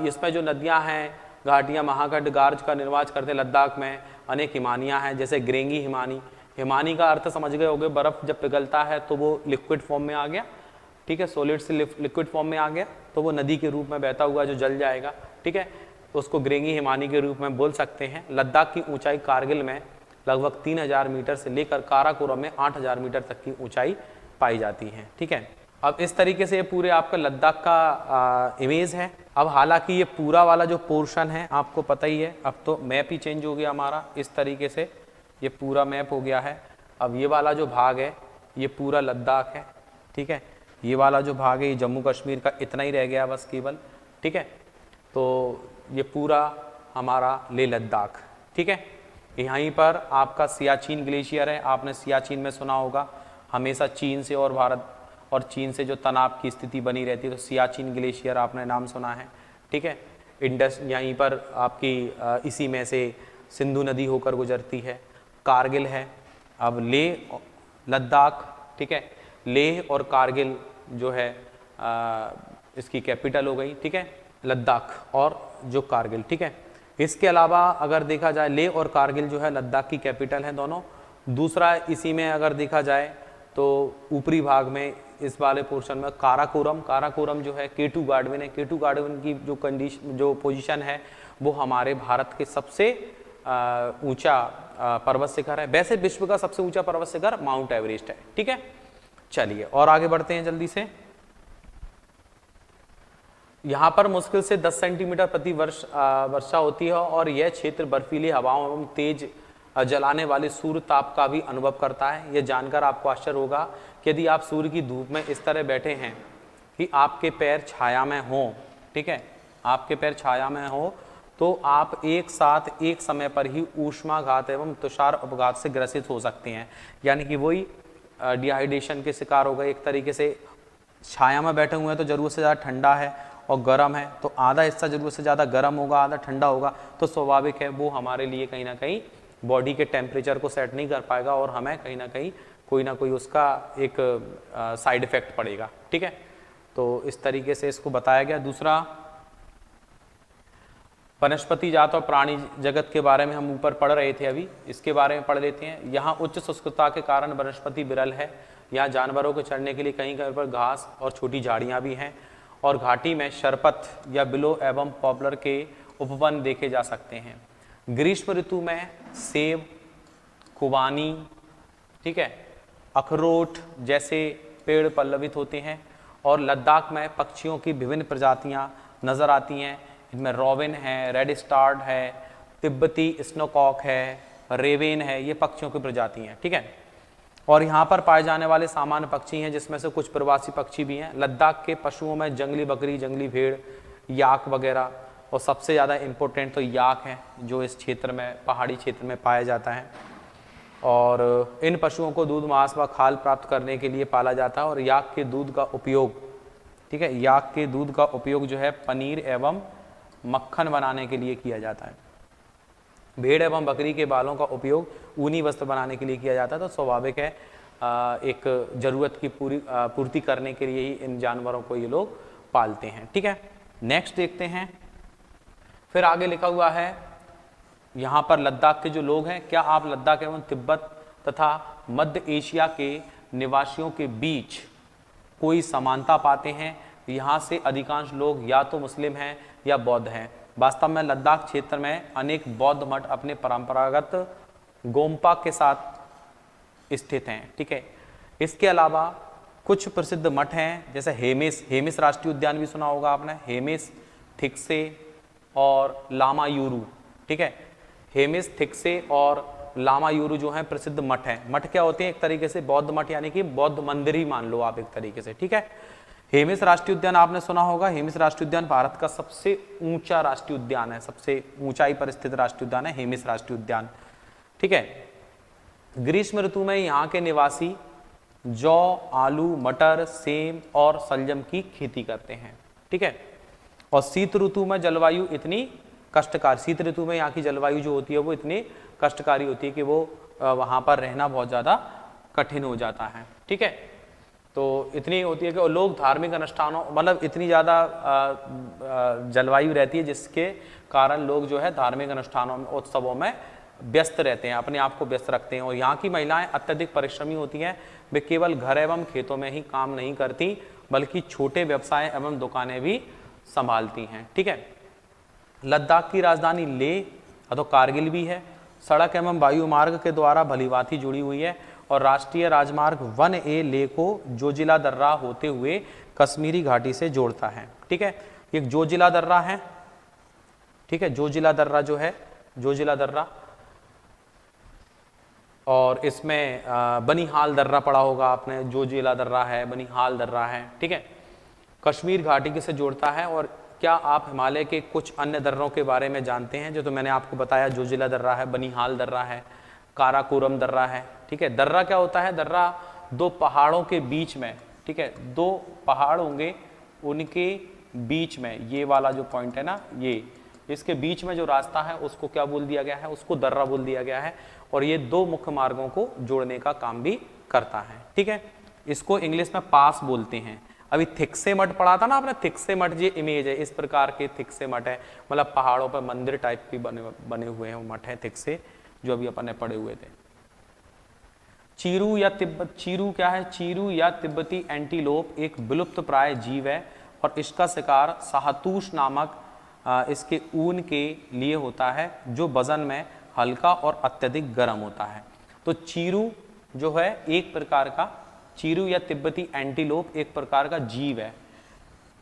इसमें जो नदियाँ हैं, घाटियाँ, महागढ़, गार्ज का निर्वाच करते लद्दाख में अनेक हिमानियाँ हैं, जैसे ग्रेंगी हिमानी। हिमानी का अर्थ समझ गए होंगे, बर्फ जब पिघलता है तो वो लिक्विड फॉर्म में आ गया। ठीक है, सॉलिड से लिक्विड फॉर्म में आ गया तो वो नदी के रूप में बहता हुआ जो जल जाएगा। ठीक है, उसको ग्रेंगी हिमानी के रूप में बोल सकते हैं। लद्दाख की ऊंचाई कारगिल में लगभग 3000 मीटर से लेकर काराकोरम में 8000 मीटर तक की ऊंचाई पाई जाती है। ठीक है, अब इस तरीके से ये पूरे आपका लद्दाख का इमेज है। अब हालांकि ये पूरा वाला जो पोर्शन है आपको पता ही है, अब तो मैप ही चेंज हो गया हमारा, इस तरीके से ये पूरा मैप हो गया है। अब ये वाला जो भाग है ये पूरा लद्दाख है। ठीक है, ये वाला जो भाग है ये जम्मू कश्मीर का इतना ही रह गया बस केवल। ठीक है, तो ये पूरा हमारा लेह लद्दाख। ठीक है, यहीं पर आपका सियाचिन ग्लेशियर है, आपने सियाचिन में सुना होगा, हमेशा चीन से और भारत और चीन से जो तनाव की स्थिति बनी रहती है, तो सियाचिन ग्लेशियर आपने नाम सुना है। ठीक है, इंडस यहीं पर आपकी इसी में से सिंधु नदी होकर गुजरती है। कारगिल है, अब लेह लद्दाख। ठीक है, लेह और कारगिल जो है इसकी कैपिटल हो गई। ठीक है, लद्दाख और जो कारगिल। ठीक है, इसके अलावा अगर देखा जाए लेह और कारगिल जो है लद्दाख की कैपिटल है दोनों। दूसरा इसी में अगर देखा जाए तो ऊपरी भाग में इस वाले पोर्शन में काराकोरम जो है केटू गार्डविन है। केटू गार्डविन की जो पोजीशन है वो हमारे भारत के सबसे ऊंचा पर्वत शिखर है। वैसे विश्व का सबसे ऊंचा पर्वत शिखर माउंट एवरेस्ट है। ठीक है, चलिए और आगे बढ़ते हैं जल्दी से। यहाँ पर मुश्किल से 10 सेंटीमीटर प्रति वर्ष वर्षा होती है और यह क्षेत्र बर्फीली हवाओं एवं तेज जलाने वाले सूर्य ताप का भी अनुभव करता है। यह जानकर आपको आश्चर्य होगा कि यदि आप सूर्य की धूप में इस तरह बैठे हैं कि आपके पैर छाया में हों, ठीक है, आपके पैर छाया में हो, तो आप एक साथ एक समय पर ही ऊष्माघात एवं तुषार अपघात से ग्रसित हो सकते हैं। यानी कि वही डिहाइड्रेशन के शिकार हो गए। एक तरीके से छाया में बैठे हुए हैं तो ज़रूरत से ज़्यादा ठंडा है और गर्म है, तो आधा हिस्सा ज़रूरत से ज़्यादा गर्म होगा, आधा ठंडा होगा, तो स्वाभाविक है वो हमारे लिए कहीं ना कहीं बॉडी के टेम्परेचर को सेट नहीं कर पाएगा और हमें कहीं ना कोई उसका एक साइड इफेक्ट पड़ेगा। ठीक है, तो इस तरीके से इसको बताया गया। दूसरा, वनस्पति जात और प्राणी जगत के बारे में हम ऊपर पढ़ रहे थे, अभी इसके बारे में पढ़ लेते हैं। यहाँ उच्च शुष्कता के कारण वनस्पति विरल है। यहाँ जानवरों के चढ़ने के लिए कहीं कहीं पर घास और छोटी झाड़ियाँ भी हैं और घाटी में शरपत या बिलो एवं पॉपुलर के उपवन देखे जा सकते हैं। ग्रीष्म ऋतु में सेब, खुबानी, ठीक है, अखरोट जैसे पेड़ पल्लवित होते हैं और लद्दाख में पक्षियों की विभिन्न प्रजातियां नज़र आती हैं। इनमें रॉबिन है, रेड स्टार्ड है, तिब्बती स्नोकॉक है, रेवेन है, ये पक्षियों की प्रजाति हैं। ठीक है, और यहाँ पर पाए जाने वाले सामान्य पक्षी हैं जिसमें से कुछ प्रवासी पक्षी भी हैं। लद्दाख के पशुओं में जंगली बकरी, जंगली भेड़, याक वगैरह और सबसे ज़्यादा इम्पोर्टेंट तो याक है जो इस क्षेत्र में, पहाड़ी क्षेत्र में पाया जाता है। और इन पशुओं को दूध, मांस व खाल प्राप्त करने के लिए पाला जाता है। और याक के दूध का उपयोग, ठीक है, याक के दूध का उपयोग जो है पनीर एवं मक्खन बनाने के लिए किया जाता है। भेड़ एवं बकरी के बालों का उपयोग ऊनी वस्त्र बनाने के लिए किया जाता है। तो स्वाभाविक है एक ज़रूरत की पूर्ति करने के लिए ही इन जानवरों को ये लोग पालते हैं। ठीक है, नेक्स्ट देखते हैं। फिर आगे लिखा हुआ है यहाँ पर लद्दाख के जो लोग हैं, क्या आप लद्दाख एवं तिब्बत तथा मध्य एशिया के निवासियों के बीच कोई समानता पाते हैं? यहाँ से अधिकांश लोग या तो मुस्लिम हैं या बौद्ध हैं। वास्तव में लद्दाख क्षेत्र में अनेक बौद्ध मठ अपने परंपरागत गोम्पा के साथ स्थित हैं। ठीक है, इसके अलावा कुछ प्रसिद्ध मठ हैं, जैसे हेमिस राष्ट्रीय उद्यान भी सुना होगा आपने, हेमिस, थिक्से और लामायूरू। ठीक है, हेमिस, थिक्से और लामायूरू जो हैं प्रसिद्ध मठ हैं। मठ क्या होते हैं? एक तरीके से बौद्ध मठ, यानी कि बौद्ध मंदिर ही मान लो आप एक तरीके से। ठीक है, हेमिस राष्ट्रीय उद्यान आपने सुना होगा। हेमिस राष्ट्रीय उद्यान भारत का सबसे ऊंचा राष्ट्रीय उद्यान है, सबसे ऊंचाई पर स्थित राष्ट्रीय उद्यान है हेमिस राष्ट्रीय उद्यान। ठीक है, ग्रीष्म ऋतु में यहाँ के निवासी जौ, आलू, मटर, सेम और सलजम की खेती करते हैं। ठीक है, और शीत ऋतु में जलवायु इतनी कष्टकारी, शीत ऋतु में यहाँ की जलवायु जो होती है वो इतनी कष्टकारी होती है कि वो वहाँ पर रहना बहुत ज़्यादा कठिन हो जाता है। ठीक है, तो इतनी होती है कि लोग धार्मिक अनुष्ठानों, मतलब इतनी ज़्यादा जलवायु रहती है जिसके कारण लोग जो है धार्मिक अनुष्ठानों में, उत्सवों में व्यस्त रहते हैं, अपने आप को व्यस्त रखते हैं। और यहाँ की महिलाएं अत्यधिक परिश्रमी होती हैं। वे केवल घर एवं खेतों में ही काम नहीं करती बल्कि छोटे व्यवसाय एवं दुकानें भी संभालती हैं। ठीक है, लद्दाख की राजधानी लेह तो कारगिल भी है, सड़क एवं वायु मार्ग के द्वारा भलीभांति जुड़ी हुई है। और राष्ट्रीय राजमार्ग 1A लेह को जोजिला दर्रा होते हुए कश्मीरी घाटी से जोड़ता है। ठीक है, ये जोजिला दर्रा है। ठीक है, जोजिला दर्रा जो है, जोजिला दर्रा, और इसमें बनिहाल दर्रा पढ़ा होगा आपने, जोजिला दर्रा है, बनिहाल दर्रा है। ठीक है, कश्मीर घाटी से जोड़ता है। और क्या आप हिमालय के कुछ अन्य दर्रों के बारे में जानते हैं? जो तो मैंने आपको बताया, जोजिला दर्रा है, बनिहाल दर्रा है, काराकोरम दर्रा है। ठीक है, दर्रा क्या होता है? दर्रा दो पहाड़ों के बीच में, ठीक है, दो पहाड़ होंगे उनके बीच में, ये वाला जो पॉइंट है ना, ये इसके बीच में जो रास्ता है उसको क्या बोल दिया गया है? उसको दर्रा बोल दिया गया है। और ये दो मुख्य मार्गों को जोड़ने का काम भी करता है। ठीक है, इसको इंग्लिश में पास बोलते हैं। अभी थिक्से मठ पढ़ा था ना आपने, थिक्से मठ, ये इमेज है, इस प्रकार के थिक्से मठ है, मतलब पहाड़ों पर मंदिर टाइप की बने हुए हैं वो मठ है थिक्से, जो अभी अपन ने पढ़े हुए थे। चीरू या तिब्बत, चीरू क्या है? चीरू या तिब्बती एंटीलोप एक विलुप्त प्राय जीव है और इसका शिकार शाहतूश नामक इसके ऊन के लिए होता है, जो वजन में हल्का और अत्यधिक गर्म होता है। तो चीरू जो है एक प्रकार का, चीरू या तिब्बती एंटीलोप एक प्रकार का जीव है।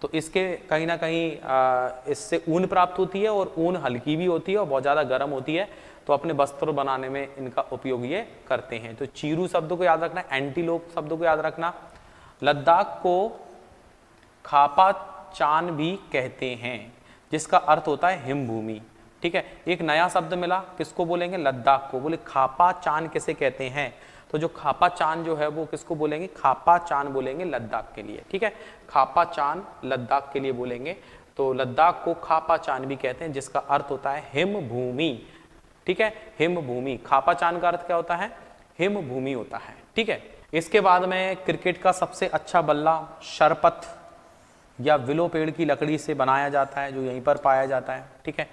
तो इसके कहीं ना कहीं इससे ऊन प्राप्त होती है और ऊन हल्की भी होती है और बहुत ज़्यादा गर्म होती है। तो अपने वस्त्र बनाने में इनका उपयोग ये करते हैं। तो चीरू शब्द को याद रखना, एंटीलोप शब्द को याद रखना। लद्दाख को खापा चान भी कहते हैं, जिसका अर्थ होता है हिमभूमि। ठीक है, एक नया शब्द मिला, किसको बोलेंगे? लद्दाख को। बोले खापा चान किसे कहते हैं? तो जो खापा चान जो है वो किसको बोलेंगे? खापा चान बोलेंगे लद्दाख के लिए। ठीक है, खापा चान लद्दाख के लिए बोलेंगे। तो लद्दाख को खापा चान भी कहते हैं, जिसका अर्थ होता है हिमभूमि। ठीक है, हिमभूमि। खापा चान का अर्थ क्या होता है? हिमभूमि होता है। ठीक है, इसके बाद में क्रिकेट का सबसे अच्छा बल्ला शरपथ या विलो पेड़ की लकड़ी से बनाया जाता है, जो यहीं पर पाया जाता है। ठीक है,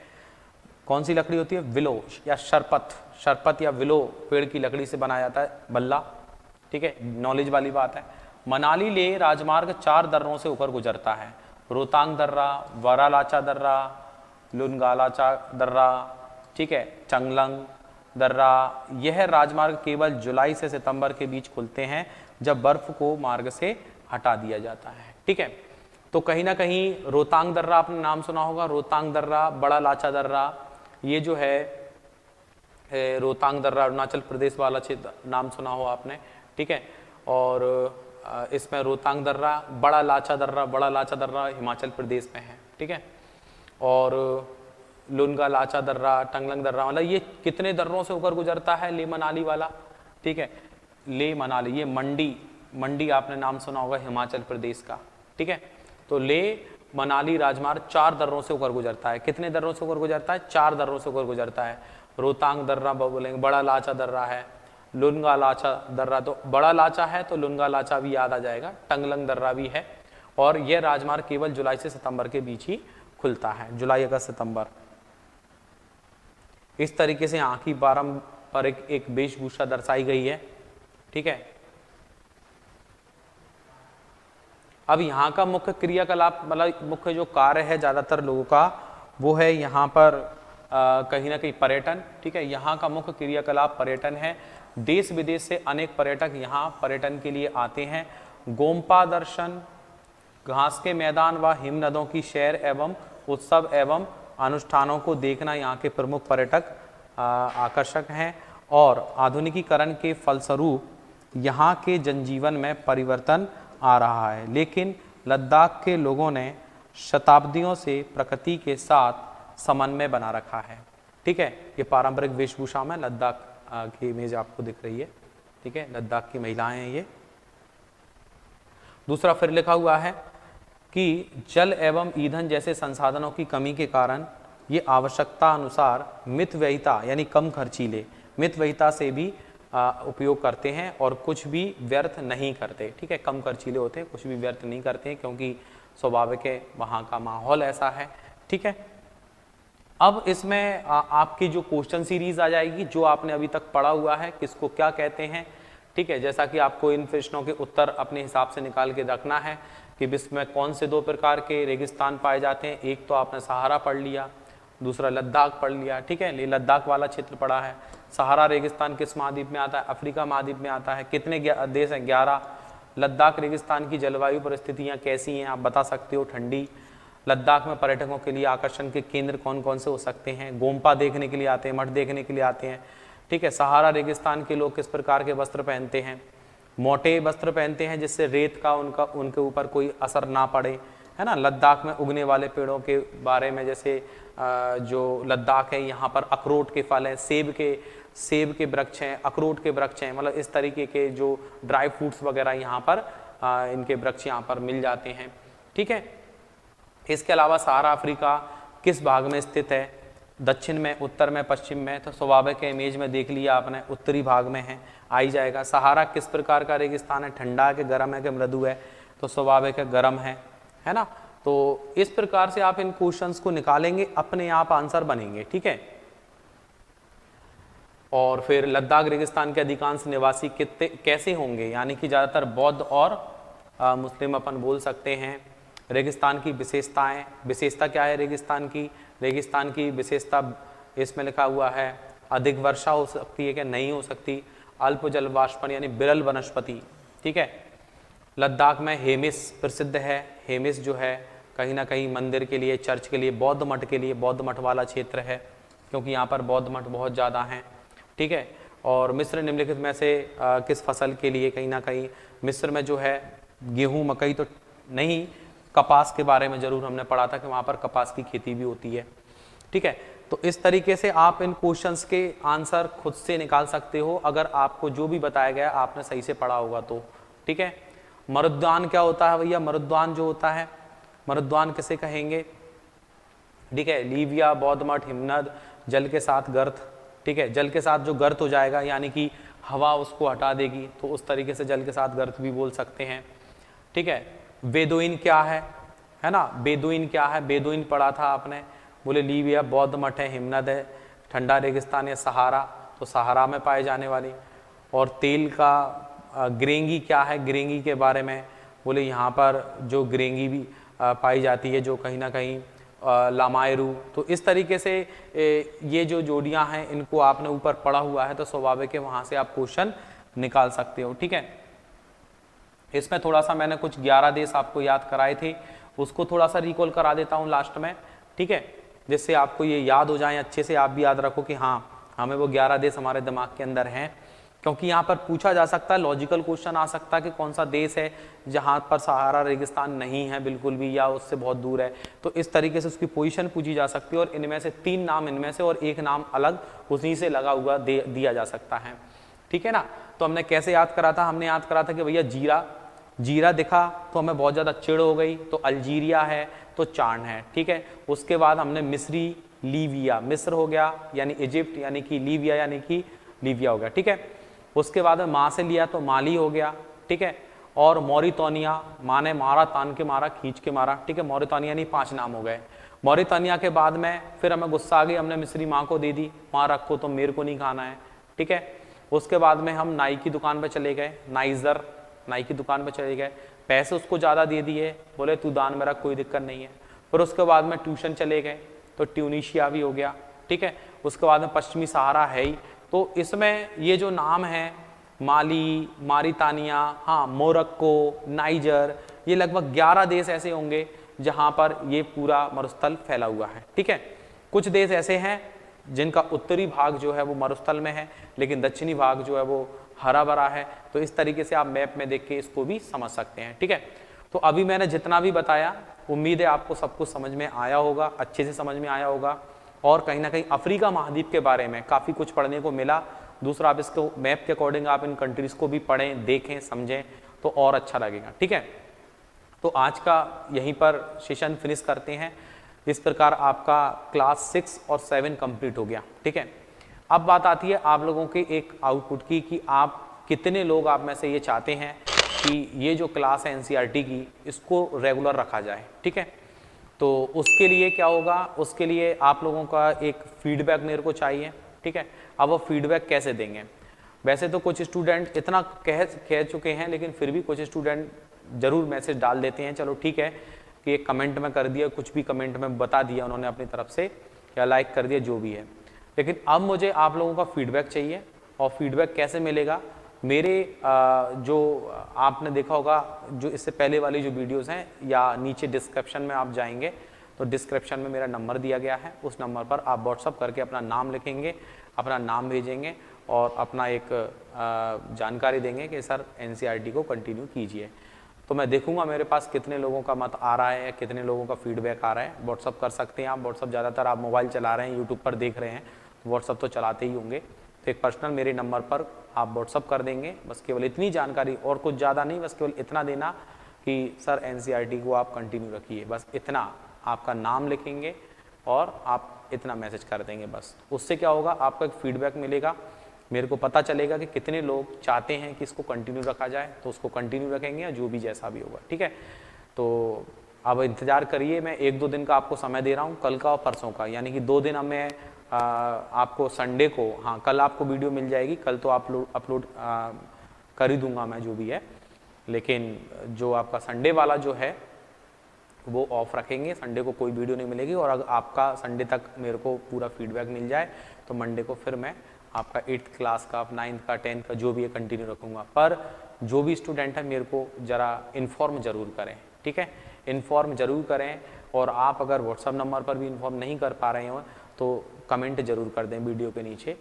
कौन सी लकड़ी होती है? विलो या शरपथ, शरपथ या विलो पेड़ की लकड़ी से बनाया जाता है बल्ला। ठीक है, नॉलेज वाली बात है। मनाली लेह राजमार्ग 4 दर्रों से ऊपर गुजरता है, रोहतांग दर्रा, वरालाचा दर्रा, लुनगालाचा दर्रा, ठीक है, चंगलंग दर्रा। यह राजमार्ग केवल जुलाई से सितंबर के बीच खुलते हैं, जब बर्फ को मार्ग से हटा दिया जाता है। ठीक है, तो कहीं ना कहीं रोहतांग दर्रा आपने नाम सुना होगा, रोहतांग दर्रा, बड़ा लाचा दर्रा, ये जो है रोहतांग दर्रा अरुणाचल प्रदेश वाला क्षेत्र नाम सुना हो आपने। ठीक है, और इसमें रोहतांग दर्रा, बड़ा लाचा दर्रा हिमाचल प्रदेश में है। ठीक है, और लुनगा लाचा दर्रा, टंगलंग दर्रा, मतलब ये कितने दर्रों से होकर गुजरता है ले मनाली वाला, ठीक है। ले मनाली, ये मंडी आपने नाम सुना होगा हिमाचल प्रदेश का, ठीक है। तो ले मनाली राजमार्ग 4 दर्रों से होकर गुजरता है। कितने दर्रों से होकर गुजरता है? 4 दर्रों से होकर गुजरता है। रोहतांग दर्रा बोलेंगे, बड़ा लाचा दर्रा है, लुनगा लाचा दर्रा, तो बड़ा लाचा है तो लुनगा लाचा भी याद आ जाएगा, टंगलंग दर्रा भी है। और यह राजमार्ग केवल जुलाई से सितंबर के बीच ही खुलता है, जुलाई अगस्त सितंबर। इस तरीके से यहाँ की पारंपरिक एक वेशभूषा दर्शाई गई है, ठीक है। अब यहाँ का मुख्य क्रियाकलाप, मतलब मुख्य जो कार्य है ज़्यादातर लोगों का, वो है यहाँ पर कहीं ना कहीं पर्यटन, ठीक है। यहाँ का मुख्य क्रियाकलाप पर्यटन है। देश विदेश से अनेक पर्यटक यहाँ पर्यटन के लिए आते हैं। गोम्पा दर्शन, घास के मैदान व हिमनदों की सैर एवं उत्सव एवं अनुष्ठानों को देखना यहाँ के प्रमुख पर्यटक आकर्षक हैं। और आधुनिकीकरण के फलस्वरूप यहाँ के जनजीवन में परिवर्तन आ रहा है, लेकिन लद्दाख के लोगों ने शताब्दियों से प्रकृति के साथ समन्वय बना रखा है, ठीक है। ये पारंपरिक वेशभूषा में लद्दाख की इमेज आपको दिख रही है, ठीक है। लद्दाख की महिलाएं हैं ये। दूसरा फिर लिखा हुआ है कि जल एवं ईंधन जैसे संसाधनों की कमी के कारण ये आवश्यकता अनुसार मितव्ययिता यानी कम खर्चीले मितव्ययिता से भी उपयोग करते हैं और कुछ भी व्यर्थ नहीं करते, ठीक है। कम खर्चीले होते हैं, कुछ भी व्यर्थ नहीं करते हैं, क्योंकि स्वाभाविक है वहाँ का माहौल ऐसा है, ठीक है। अब इसमें आपकी जो क्वेश्चन सीरीज आ जाएगी, जो आपने अभी तक पढ़ा हुआ है, किसको क्या कहते हैं, ठीक है। जैसा कि आपको इन प्रश्नों के उत्तर अपने हिसाब से निकाल के रखना है कि विश्व में कौन से 2 प्रकार के रेगिस्तान पाए जाते हैं। एक तो आपने सहारा पढ़ लिया, दूसरा लद्दाख पढ़ लिया, ठीक है। ये लद्दाख वाला क्षेत्र पढ़ा है। सहारा रेगिस्तान किस महाद्वीप में आता है? अफ्रीका महाद्वीप में आता है। कितने देश हैं? 11। लद्दाख रेगिस्तान की जलवायु परिस्थितियाँ कैसी हैं? आप बता सकते हो, ठंडी। लद्दाख में पर्यटकों के लिए आकर्षण के केंद्र कौन कौन से हो सकते हैं? गोम्पा देखने के लिए आते हैं, मठ देखने के लिए आते हैं, ठीक है। सहारा रेगिस्तान के लोग किस प्रकार के वस्त्र पहनते हैं? मोटे वस्त्र पहनते हैं, जिससे रेत का उनके ऊपर कोई असर ना पड़े, है ना। लद्दाख में उगने वाले पेड़ों के बारे में, जैसे जो लद्दाख है, यहाँ पर अखरोट के फल हैं, सेब के वृक्ष हैं, अखरोट के वृक्ष हैं, मतलब इस तरीके के जो ड्राई फ्रूट्स वगैरह यहाँ पर इनके वृक्ष यहाँ पर मिल जाते हैं, ठीक है। इसके अलावा सहारा अफ्रीका किस भाग में स्थित है? दक्षिण में, उत्तर में, पश्चिम में? तो स्वाभाविक है, इमेज में देख लिया आपने, उत्तरी भाग में है, आ ही जाएगा। सहारा किस प्रकार का रेगिस्तान है? ठंडा है कि गर्म है कि मृदु है? तो स्वाभाविक है गर्म है ना। तो इस प्रकार से आप इन क्वेश्चंस को निकालेंगे, अपने आप आंसर बनेंगे, ठीक है। और फिर लद्दाख रेगिस्तान के अधिकांश निवासी कितने कैसे होंगे? यानी कि ज़्यादातर बौद्ध और मुस्लिम अपन बोल सकते हैं। रेगिस्तान की विशेषताएं, विशेषता क्या है रेगिस्तान की? रेगिस्तान की विशेषता इसमें लिखा हुआ है, अधिक वर्षा हो सकती है कि नहीं हो सकती, अल्प जलवाष्पन यानी विरल वनस्पति, ठीक है। लद्दाख में हेमिस प्रसिद्ध है। हेमिस जो है कहीं ना कहीं मंदिर के लिए, चर्च के लिए, बौद्ध मठ के लिए, बौद्ध मठ वाला क्षेत्र है, क्योंकि यहाँ पर बौद्ध मठ बहुत ज़्यादा हैं, ठीक है। और मिस्र निम्नलिखित में से किस फसल के लिए? कहीं ना कहीं मिस्र में जो है गेहूँ, मकई तो नहीं, कपास के बारे में जरूर हमने पढ़ा था कि वहाँ पर कपास की खेती भी होती है, ठीक है। तो इस तरीके से आप इन क्वेश्चंस के आंसर खुद से निकाल सकते हो, अगर आपको जो भी बताया गया आपने सही से पढ़ा होगा तो, ठीक है। मरुद्यान क्या होता है भैया? मरुद्यान जो होता है, मरुद्यान किसे कहेंगे? ठीक है, लीविया, बौद्ध मठ, हिमनद, जल के साथ गर्त, ठीक है। जल के साथ जो गर्त हो जाएगा यानी कि हवा उसको हटा देगी, तो उस तरीके से जल के साथ गर्त भी बोल सकते हैं, ठीक है। बेदुइन क्या है ना? बेदुइन क्या है? बेदुइन पढ़ा था आपने, बोले लीविया, बौद्ध मठ है, हिमनद है, ठंडा रेगिस्तान है सहारा, तो सहारा में पाए जाने वाली। और तेल का ग्रेंगी क्या है? ग्रेंगी के बारे में बोले यहाँ पर जो ग्रेंगी भी पाई जाती है, जो कहीं ना कहीं लामायरू। तो इस तरीके से ये जो जोड़ियाँ हैं इनको आपने ऊपर पढ़ा हुआ है, तो स्वाभाविक है वहाँ से आप क्वेश्चन निकाल सकते हो, ठीक है। इसमें थोड़ा सा मैंने कुछ 11 देश आपको याद कराए थे, उसको थोड़ा सा रिकॉल करा देता हूँ लास्ट में, ठीक है, जिससे आपको ये याद हो जाए अच्छे से, आप भी याद रखो कि हाँ हमें वो 11 देश हमारे दिमाग के अंदर हैं, क्योंकि यहाँ पर पूछा जा सकता है, लॉजिकल क्वेश्चन आ सकता है कि कौन सा देश है जहाँ पर सहारा रेगिस्तान नहीं है बिल्कुल भी, या उससे बहुत दूर है। तो इस तरीके से उसकी पोजीशन पूछी जा सकती है, और इनमें से 3 नाम इनमें से और एक नाम अलग उसी से लगा हुआ दिया जा सकता है। ठीक है ना। तो हमने कैसे याद करा था, हमने याद करा था कि भैया जीरा दिखा तो हमें बहुत ज़्यादा चिढ़ हो गई, तो अल्जीरिया है तो चांद है। ठीक है। उसके बाद हमने मिस्री लीविया, मिस्र हो गया यानी इजिप्ट, यानी कि लीविया यानी कि लीविया हो गया। ठीक है। उसके बाद में माँ से लिया तो माली हो गया। ठीक है। और मॉरितानिया, माँ ने मारा, तान के मारा, खींच के मारा। ठीक है। मॉरितानिया नहीं, 5 नाम हो गए। मॉरितानिया के बाद में फिर हमें गुस्सा आ गई, हमने मिस्री माँ को दे दी, माँ रखो तो मेरे को नहीं खाना है। ठीक है। उसके बाद में हम नाई की दुकान पर चले गए, नाई की दुकान पर चले गए, पैसे उसको ज़्यादा दे दिए, बोले तू दान में रख, कोई दिक्कत नहीं है। फिर उसके बाद में ट्यूशन चले गए, तो ट्यूनीशिया भी हो गया। ठीक है। उसके बाद में पश्चिमी सहारा है ही। तो इसमें ये जो नाम है माली, मारितानिया, हाँ मोरक्को, नाइजर, ये लगभग 11 देश ऐसे होंगे जहाँ पर ये पूरा मरुस्थल फैला हुआ है। ठीक है। कुछ देश ऐसे हैं जिनका उत्तरी भाग जो है वो मरुस्थल में है, लेकिन दक्षिणी भाग जो है वो हरा भरा है। तो इस तरीके से आप मैप में देख के इसको भी समझ सकते हैं। ठीक है। तो अभी मैंने जितना भी बताया, उम्मीद है आपको सब कुछ समझ में आया होगा, अच्छे से समझ में आया होगा, और कहीं ना कहीं अफ्रीका महाद्वीप के बारे में काफ़ी कुछ पढ़ने को मिला। दूसरा, आप इसको मैप के अकॉर्डिंग आप इन कंट्रीज को भी पढ़ें, देखें, समझें, तो और अच्छा लगेगा। ठीक है। तो आज का यहीं पर सेशन फिनिश करते हैं। इस प्रकार आपका क्लास 6 और 7 कंप्लीट हो गया। ठीक है। अब बात आती है आप लोगों के एक आउटपुट की, कि आप कितने लोग आप में से ये चाहते हैं कि ये जो क्लास है एनसीईआरटी की, इसको रेगुलर रखा जाए। ठीक है। तो उसके लिए क्या होगा, उसके लिए आप लोगों का एक फीडबैक मेरे को चाहिए। ठीक है। अब वो फीडबैक कैसे देंगे, वैसे तो कुछ स्टूडेंट इतना कह चुके हैं, लेकिन फिर भी कुछ स्टूडेंट जरूर मैसेज डाल देते हैं, चलो ठीक है कि एक कमेंट में कर दिया, कुछ भी कमेंट में बता दिया उन्होंने अपनी तरफ से, या लाइक कर दिया, जो भी है। लेकिन अब मुझे आप लोगों का फीडबैक चाहिए। और फीडबैक कैसे मिलेगा, मेरे जो आपने देखा होगा, जो इससे पहले वाली जो वीडियोस हैं, या नीचे डिस्क्रिप्शन में आप जाएंगे तो डिस्क्रिप्शन में मेरा नंबर दिया गया है, उस नंबर पर आप व्हाट्सअप करके अपना नाम लिखेंगे, अपना नाम भेजेंगे और अपना एक जानकारी देंगे कि सर एनसीईआरटी को कंटिन्यू कीजिए। तो मैं देखूंगा मेरे पास कितने लोगों का मत आ रहा है, कितने लोगों का फीडबैक आ रहा है। व्हाट्सअप कर सकते हैं आप, व्हाट्सअप ज़्यादातर आप मोबाइल चला रहे हैं, यूट्यूब पर देख रहे हैं, तो व्हाट्सअप तो चलाते ही होंगे। तो एक पर्सनल मेरे नंबर पर आप व्हाट्सअप कर देंगे, बस केवल इतनी जानकारी, और कुछ ज़्यादा नहीं, बस केवल इतना देना कि सर एनसीईआरटी को आप कंटिन्यू रखिए, बस इतना। आपका नाम लिखेंगे और आप इतना मैसेज कर देंगे बस। उससे क्या होगा, आपका एक फीडबैक मिलेगा, मेरे को पता चलेगा कि कितने लोग चाहते हैं कि इसको कंटिन्यू रखा जाए, तो उसको कंटिन्यू रखेंगे, या जो भी जैसा भी होगा। ठीक है। तो अब इंतज़ार करिए, मैं 1-2 दिन का आपको समय दे रहा हूँ, कल का और परसों का, यानी कि 2 दिन। अब मैं आपको संडे को, हाँ कल आपको वीडियो मिल जाएगी, कल तो अपलोड कर ही दूंगा मैं जो भी है, लेकिन जो आपका संडे वाला जो है वो ऑफ रखेंगे, संडे को कोई वीडियो नहीं मिलेगी। और अगर आपका संडे तक मेरे को पूरा फीडबैक मिल जाए तो मंडे को फिर मैं आपका 8th क्लास का, 9th का, 10th का जो भी है कंटिन्यू रखूँगा। पर जो भी स्टूडेंट है मेरे को ज़रा इन्फॉर्म ज़रूर करें। ठीक है। इन्फॉर्म ज़रूर करें, और आप अगर व्हाट्सअप नंबर पर भी इन्फॉर्म नहीं कर पा रहे हो तो कमेंट ज़रूर कर दें वीडियो के नीचे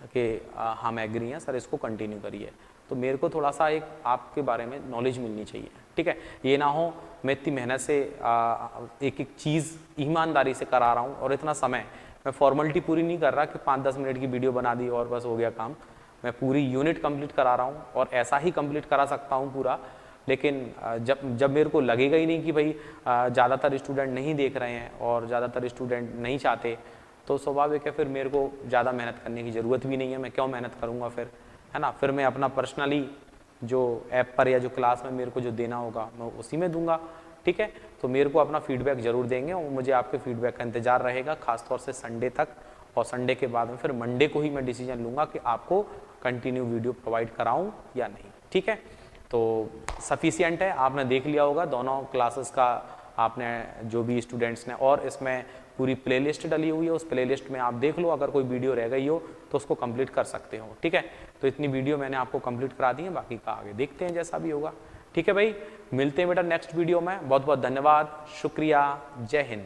कि हम एग्री हैं सर, इसको कंटिन्यू करिए। तो मेरे को थोड़ा सा एक आपके बारे में नॉलेज मिलनी चाहिए। ठीक है। ये ना हो मैं इतनी मेहनत से एक एक चीज़ ईमानदारी से करा रहा हूँ, और इतना समय मैं फॉर्मेलिटी पूरी नहीं कर रहा कि 5-10 मिनट की वीडियो बना दी और बस हो गया काम। मैं पूरी यूनिट कंप्लीट करा रहा हूँ, और ऐसा ही कंप्लीट करा सकता हूँ पूरा। लेकिन जब मेरे को लगेगा ही नहीं कि भाई ज़्यादातर स्टूडेंट नहीं देख रहे हैं और ज़्यादातर स्टूडेंट नहीं चाहते, तो स्वाभाविक है फिर मेरे को ज़्यादा मेहनत करने की ज़रूरत भी नहीं है, मैं क्यों मेहनत करूँगा फिर, है ना। फिर मैं अपना पर्सनली जो ऐप पर या जो क्लास में मेरे को जो देना होगा मैं उसी में दूंगा। ठीक है। तो मेरे को अपना फीडबैक ज़रूर देंगे, और मुझे आपके फीडबैक का इंतजार रहेगा, खासतौर से संडे तक। और संडे के बाद में फिर मंडे को ही मैं डिसीजन लूँगा कि आपको कंटिन्यू वीडियो प्रोवाइड कराऊँ या नहीं। ठीक है। तो सफिशिएंट है, आपने देख लिया होगा दोनों क्लासेस का, आपने जो भी स्टूडेंट्स ने, और इसमें पूरी प्लेलिस्ट डली हुई है, उस प्लेलिस्ट में आप देख लो, अगर कोई वीडियो रह गई हो तो उसको कंप्लीट कर सकते हो। ठीक है। तो इतनी वीडियो मैंने आपको कंप्लीट करा दी है, बाकी का आगे देखते हैं जैसा भी होगा। ठीक है भाई, मिलते हैं बेटा नेक्स्ट वीडियो में। बहुत बहुत धन्यवाद, शुक्रिया, जय हिंद।